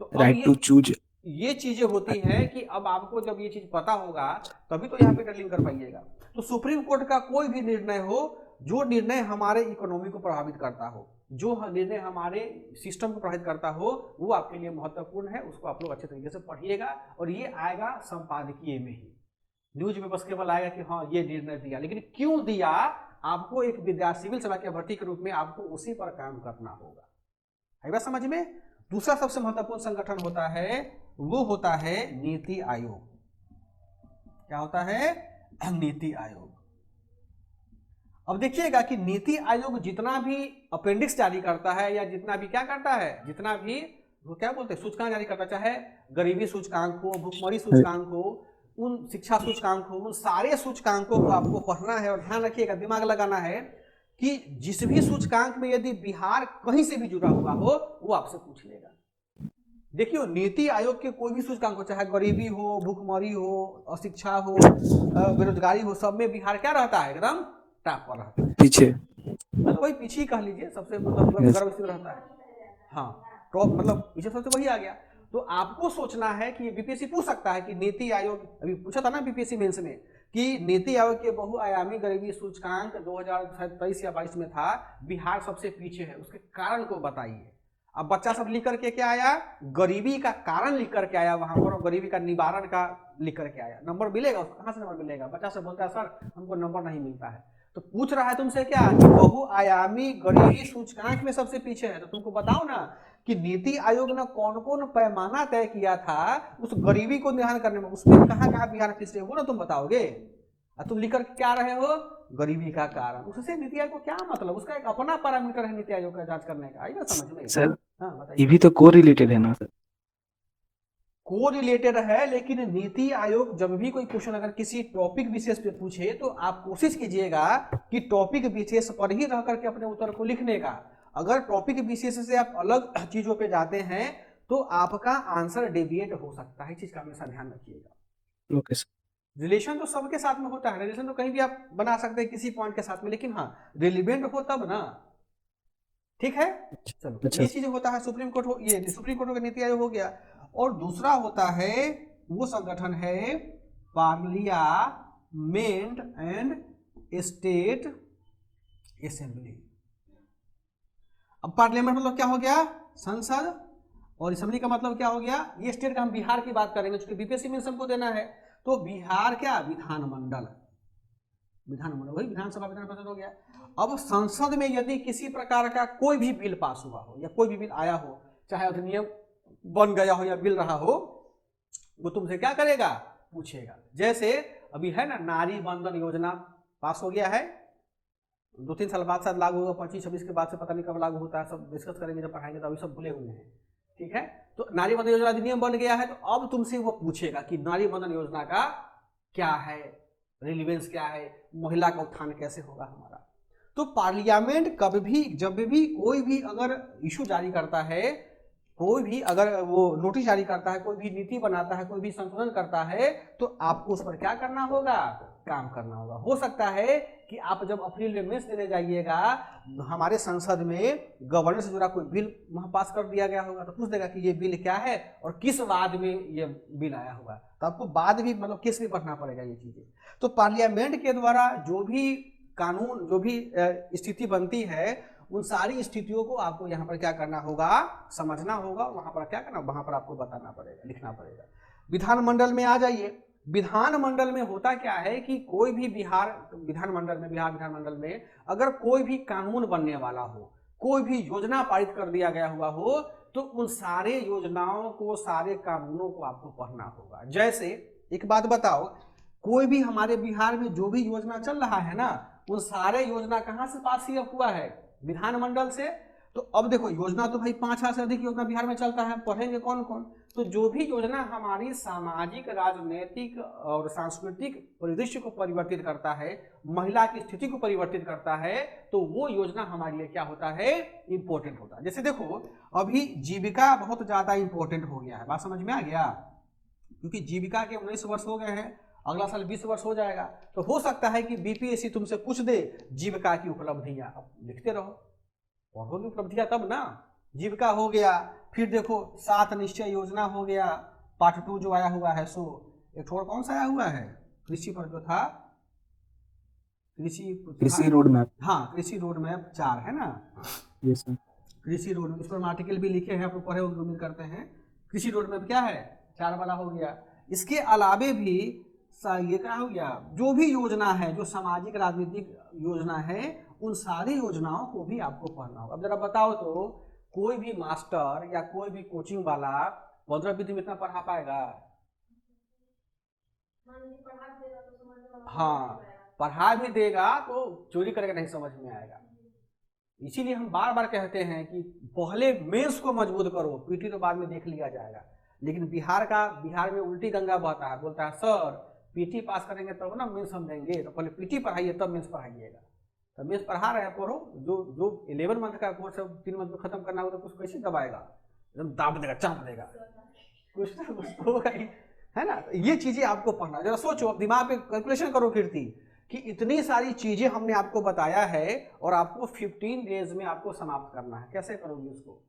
तो राइट टू चूज, ये चीजें होती हैं कि अब आपको जब ये चीज पता होगा तभी तो यहाँ पे डीलिंग कर पाइएगा। तो सुप्रीम कोर्ट का कोई भी निर्णय हो, जो निर्णय हमारे इकोनॉमी को प्रभावित करता हो, जो निर्णय हमारे सिस्टम को प्रभावित करता हो, वो आपके लिए महत्वपूर्ण है, उसको आप लोग अच्छे तरीके से पढ़िएगा। और ये आएगा संपादकीय में ही, न्यूज में बस केवल आएगा कि हाँ ये निर्णय दिया, लेकिन क्यों दिया, आपको एक विद्यार्थी सिविल सेवा के भर्ती के रूप में आपको उसी पर काम करना होगा। है बात समझ में? दूसरा सबसे महत्वपूर्ण संगठन होता है, वो होता है नीति आयोग। क्या होता है? नीति आयोग। अब देखिएगा कि नीति आयोग जितना भी अपेंडिक्स जारी करता है, या जितना भी क्या करता है, जितना भी वो क्या बोलते हैं सूचकांक जारी करता, चाहे गरीबी सूचकांक हो, भुखमरी सूचकांक हो, उन शिक्षा सूचकांक हो, उन सारे सूचकांकों को आपको पढ़ना है। और ध्यान रखिएगा, दिमाग लगाना है कि जिस भी सूचकांक में यदि बिहार कहीं से भी जुड़ा हुआ हो, वो आपसे पूछ लेगा। देखियो, नीति आयोग के कोई भी सूचकांक हो, चाहे गरीबी हो, भुखमरी हो, अशिक्षा हो, बेरोजगारी हो, सब में बिहार क्या रहता है, एकदम टॉप पर रहता है, पीछे, मतलब वही पीछे कह लीजिए, सबसे मतलब गर्व से रहता है। हाँ, टॉप मतलब पीछे सबसे वही आ गया। तो आपको सोचना है कि बीपीएससी पूछ सकता है कि नीति आयोग, अभी पूछा था ना बीपीएससी मेंस में, कि नीति आयोग के बहुआयामी गरीबी सूचकांक 2023 या 22 में था, बिहार सबसे पीछे है, उसके कारण को बताइए। अब बच्चा सब लिख करके क्या आया, गरीबी का कारण लिख करके आया वहां पर, और गरीबी का निवारण का लिख करके आया। नंबर मिलेगा उसको? कहाँ से नंबर मिलेगा? बच्चा से बोलता है सर हमको नंबर नहीं मिलता है। तो पूछ रहा है तुमसे क्या, कि बहुआयामी गरीबी सूचकांक में सबसे पीछे है, तो तुमको बताओ ना कि नीति आयोग ने कौन कौन पैमाना तय किया था उस गरीबी को निर्धारण करने में, उसमें कहाँ कहाँ बिहार पिछड़े, वो ना तुम बताओगे। तुम लिख कर क्या रहे हो, गरीबी का कारण। उससे नीति आयोग को क्या मतलब, उसका एक अपना पैरामीटर है नीति आयोग का जांच करने का। आइए समझ में सर। हाँ बताइए। ये भी तो को रिलेटेड है ना सर? को रिलेटेड है, लेकिन नीति आयोग जब भी कोई क्वेश्चन अगर किसी टॉपिक विशेष पे पूछे, तो आप कोशिश कीजिएगा कि टॉपिक विशेष पर ही रह करके अपने उत्तर को लिखने का। अगर टॉपिक विशेष से आप अलग चीजों पे जाते हैं तो आपका आंसर डेविएट हो सकता है। इस चीज का हमेशा ध्यान रखिएगा। Okay sir. रिलेशन तो सबके साथ में होता है, रिलेशन तो कहीं भी आप बना सकते हैं किसी पॉइंट के साथ में, लेकिन हाँ रिलेवेंट हो तब ना, ठीक है। चलो अच्छा। ये चीज होता है सुप्रीम कोर्ट हो, ये सुप्रीम कोर्ट का नीति आयोग हो गया। और दूसरा होता है, वो संगठन है पार्लियामेंट एंड स्टेट असेंबली। अब पार्लियामेंट मतलब क्या हो गया, संसद, और असेंबली का मतलब क्या हो गया, ये स्टेट का हम बिहार की बात करेंगे, चूंकि बीपीएससी में सबको देना है। तो बिहार क्या, विधानमंडल, विधानमंडल वही विधानसभा विधान परिषद हो गया। अब संसद में यदि किसी प्रकार का कोई भी बिल पास हुआ हो, या कोई भी बिल आया हो, चाहे अधिनियम बन गया हो या बिल रहा हो, वो तुमसे क्या करेगा, पूछेगा। जैसे अभी है ना नारी बंधन योजना पास हो गया है, 2-3 साल बाद शायद लागू होगा, 25-26 के बाद से पता नहीं कब लागू होता है, सब डिस्कस करेंगे जब पढ़ाएंगे, तो अभी सब भूले हुए हैं, ठीक है। तो नारी बंधन योजना अधिनियम बन गया है, तो अब तुमसे वो पूछेगा कि नारी बंधन योजना का क्या है, रिलेवेंस क्या है, महिला का उत्थान कैसे होगा हमारा। तो पार्लियामेंट कभी भी, जब भी कोई भी अगर इशू जारी करता है, कोई भी अगर वो नोटिस जारी करता है, कोई भी नीति बनाता है, कोई भी संशोधन करता है, तो आपको उस पर क्या करना होगा, काम करना होगा। हो सकता है कि आप जब अप्रैल में मेंस देने जाइएगा, हमारे संसद में गवर्नेंस से जुड़ा कोई बिल वहां पास कर दिया गया होगा, तो पूछ देगा कि ये बिल क्या है और किस वाद में ये बिल आया होगा, तो आपको बाद भी मतलब केस भी पढ़ना पड़ेगा ये चीजें। तो पार्लियामेंट के द्वारा जो भी कानून, जो भी स्थिति बनती है, उन सारी स्थितियों को आपको यहाँ पर क्या करना होगा, समझना होगा, वहां पर क्या करना, वहां पर आपको बताना पड़ेगा, लिखना पड़ेगा। विधानमंडल में आ जाइए। विधानमंडल में होता क्या है कि कोई भी बिहार विधानमंडल में अगर कोई भी कानून बनने वाला हो, कोई भी योजना पारित कर दिया गया हुआ हो, तो उन सारे योजनाओं को, सारे कानूनों को आपको पढ़ना होगा। जैसे एक बात बताओ, कोई भी हमारे बिहार में जो भी योजना चल रहा है ना, उन सारे योजना कहाँ से पास हुआ है, विधानमंडल से। तो अब देखो योजना तो भाई 5,000 से अधिक योजना बिहार में चलता है, पढ़ेंगे कौन कौन। तो जो भी योजना हमारी सामाजिक, राजनीतिक और सांस्कृतिक परिदृश्य को परिवर्तित करता है, महिला की स्थिति को परिवर्तित करता है, तो वो योजना हमारे लिए क्या होता है, इंपॉर्टेंट होता है। जैसे देखो अभी जीविका बहुत ज्यादा इंपॉर्टेंट हो गया है, बात समझ में आ गया, क्योंकि जीविका के 19 वर्ष हो गए हैं, अगला साल 20 वर्ष हो जाएगा। तो हो सकता है कि बीपीएससी तुमसे पूछ दे जीविका की उपलब्धियां, अब लिखते रहो, पढ़ोगे उपलब्धियां तब ना। जीविका हो गया, फिर देखो 7 निश्चय योजना हो गया, पार्ट 2 जो आया हुआ है, सो एक और कौन सा आया हुआ है, कृषि पर जो था, कृषि रोड मैप। हाँ, कृषि रोड मैप 4 है ना, यस सर। कृषि रोड, इस पर हम आर्टिकल भी लिखे हैं, आप लोग पढ़े होंगे उम्मीद करते हैं। कृषि रोड मैप क्या है, 4 वाला हो गया। इसके अलावे भी ये क्या हो गया, जो भी योजना है, जो सामाजिक राजनीतिक योजना है, उन सारी योजनाओं को भी आपको पढ़ना होगा। अब जरा बताओ तो, कोई भी मास्टर या कोई भी कोचिंग वाला 15-20 दिन में इतना पढ़ा पाएगा? हाँ, पढ़ा भी देगा तो चोरी करके नहीं समझ में आएगा। इसीलिए हम बार बार कहते हैं कि पहले मेंस को मजबूत करो, पीटी तो बाद में देख लिया जाएगा। लेकिन बिहार में उल्टी गंगा बहता है, बोलता है सर पीटी पास करेंगे तब ना मेंस हम देंगे, तो पहले पीटी पढ़ाइए तब मेंस पढ़ाइएगा। तो मेंस पढ़ा रहे हैं, पढ़ो। जो 11 मंथ का कोर्स है 3 मंथ में खत्म करना होगा तो कुछ कैसे दबाएगा, एकदम दाब देगा, चाप देगा, कुछ ना कुछ तो होगा ही, है ना। ये चीजें आपको पढ़ना, जरा सोचो, दिमाग पे कैलकुलेशन करो फिर कि इतनी सारी चीजें हमने आपको बताया है और आपको 15 डेज में आपको समाप्त करना है। कैसे करोगे उसको?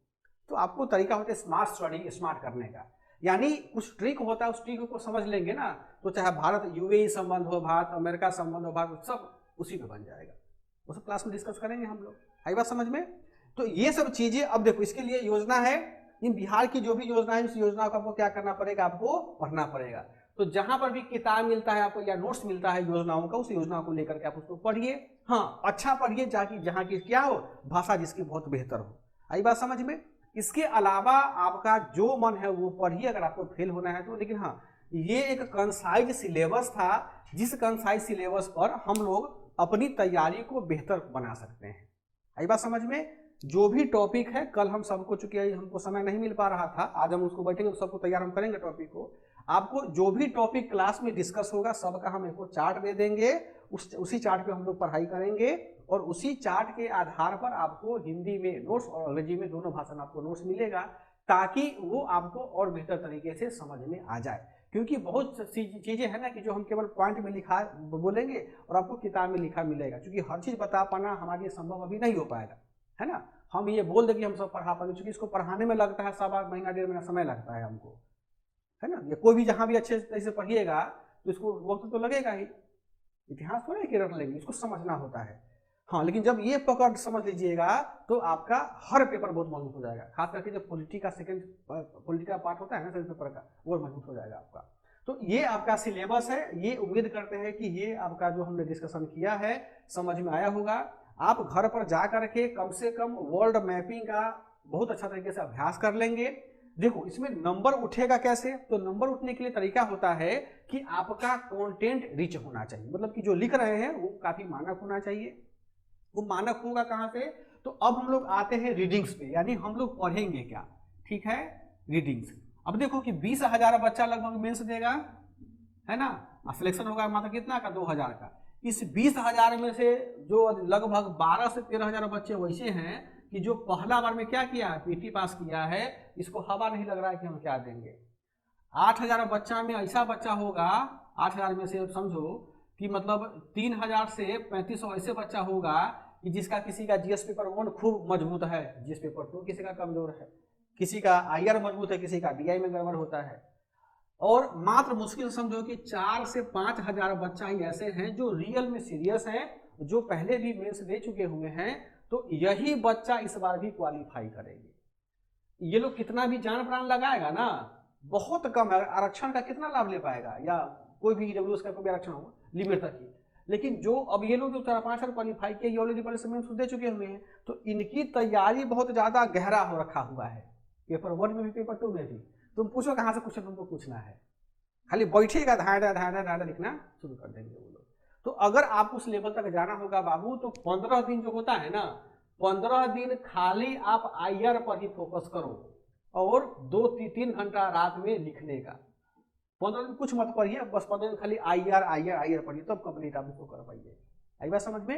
तो आपको तरीका होता है स्मार्ट स्टडी, स्मार्ट करने का, यानी कुछ ट्रिक होता है, उस ट्रिक को समझ लेंगे ना, तो चाहे भारत यूएई संबंध हो, भारत अमेरिका संबंध हो, भारत सब उसी में बन जाएगा। वो सब क्लास में डिस्कस करेंगे हम लोग, आई बात समझ में। तो ये सब चीजें, अब देखो इसके लिए योजना है, इन बिहार की जो भी योजना है, उस योजना को आपको क्या करना पड़ेगा, आपको पढ़ना पड़ेगा। तो जहां पर भी किताब मिलता है आपको या नोट्स मिलता है योजनाओं का, उस योजना को लेकर के आप उसको पढ़िए। हाँ, अच्छा पढ़िए, जहाँ की क्या हो, भाषा जिसकी बहुत बेहतर हो, आई बात समझ में। इसके अलावा आपका जो मन है वो पढ़िए, अगर आपको फेल होना है तो। लेकिन हाँ, ये एक कंसाइज सिलेबस था, जिस कंसाइज सिलेबस पर हम लोग अपनी तैयारी को बेहतर बना सकते हैं, आई बात समझ में। जो भी टॉपिक है, कल हम सबको, चूंकि हमको समय नहीं मिल पा रहा था, आज हम उसको बैठेंगे तो सबको तैयार हम करेंगे टॉपिक को। आपको जो भी टॉपिक क्लास में डिस्कस होगा सबका हम एक चार्ट दे देंगे, उसी चार्ट पे हम लोग पढ़ाई करेंगे, और उसी चार्ट के आधार पर आपको हिंदी में नोट्स और अंग्रेजी में दोनों भाषा में आपको नोट्स मिलेगा, ताकि वो आपको और बेहतर तरीके से समझ में आ जाए। क्योंकि बहुत सी चीज़ें हैं ना कि जो हम केवल पॉइंट में लिखा बोलेंगे और आपको किताब में लिखा मिलेगा, क्योंकि हर चीज़ बता पाना हमारे लिए संभव अभी नहीं हो पाएगा, है ना। हम ये बोल दें कि हम सब पढ़ा पाएंगे, क्योंकि इसको पढ़ाने में लगता है 1.25 महीना 1.5 महीना समय लगता है हमको, है ना। ये कोई भी जहाँ भी अच्छे तरह से पढ़िएगा तो इसको वक्त तो लगेगा ही, इतिहास थोड़ा कि रट लेंगे, इसको समझना होता है। हाँ, लेकिन जब ये पकड़ समझ लीजिएगा तो आपका हर पेपर बहुत मजबूत हो जाएगा, खास करके जब पॉलिटिका पार्ट होता है ना सेकंड पेपर का, वो मजबूत हो जाएगा आपका। तो ये आपका सिलेबस है, ये उम्मीद करते हैं कि ये आपका जो हमने डिस्कशन किया है समझ में आया होगा। आप घर पर जा करके कम से कम वर्ल्ड मैपिंग का बहुत अच्छा तरीके से अभ्यास कर लेंगे। देखो इसमें नंबर उठेगा कैसे, तो नंबर उठने के लिए तरीका होता है कि आपका कंटेंट रिच होना चाहिए, मतलब कि जो लिख रहे हैं वो काफी मानक होना चाहिए। वो मानक होगा कहाँ से, तो अब हम लोग आते हैं रीडिंग्स पे, यानी हम लोग पढ़ेंगे क्या, ठीक है, रीडिंग्स। अब देखो कि 20,000 बच्चा लगभग मेंस देगा, है ना, सिलेक्शन होगा मात्र कितना का, 2,000 का। इस 20,000 में से जो लगभग 12 से 13,000 बच्चे वैसे हैं कि जो पहला बार में क्या किया, पीटी पास किया है, इसको हवा नहीं लग रहा है कि हम क्या देंगे। 8,000 बच्चा में ऐसा बच्चा होगा, 8,000 में से समझो कि मतलब 3,000 से 3,500 ऐसे बच्चा होगा कि जिसका किसी का जीएस पेपर 1 खूब मजबूत है, जीएस पेपर 2 किसी का कमजोर है, किसी का आईआर मजबूत है, किसी का डीआई में गड़बड़ होता है। और मात्र मुश्किल समझो कि 4 से 5,000 बच्चा ही ऐसे हैं जो रियल में सीरियस हैं, जो पहले भी मेंस दे चुके हुए हैं। तो यही बच्चा इस बार भी क्वालिफाई करेंगे। ये लोग कितना भी जान प्राण लगाएगा ना, बहुत कम है। आरक्षण का कितना लाभ ले पाएगा, या कोई भी ईडब्ल्यूएस का कोई भी आरक्षण होगा लिमिट तक ही। लेकिन जो अब ये लोग जो 4-5 साल क्वालिफाई किए, ये ऑलरेडी पहले समय दे चुके हुए हैं, तो इनकी तैयारी बहुत ज्यादा गहरा हो रखा हुआ है। पेपर 1 में भी पेपर 2 में भी। तुम पूछो कहाँ से क्वेश्चन तुमको पूछना है, खाली बैठेगा धाड़ा लिखना शुरू कर देंगे वो लोग। तो अगर आप उस लेवल तक जाना होगा बाबू, तो 15 दिन जो होता है ना, 15 दिन खाली आप आईआर पर ही फोकस करो और 2-3 घंटा रात में लिखने का। 15 दिन कुछ मत पढ़िए, बस 15 दिन खाली आईआर पढ़िए, तब कंप्लीट आप इसको कर पाइए। आई बात समझ में?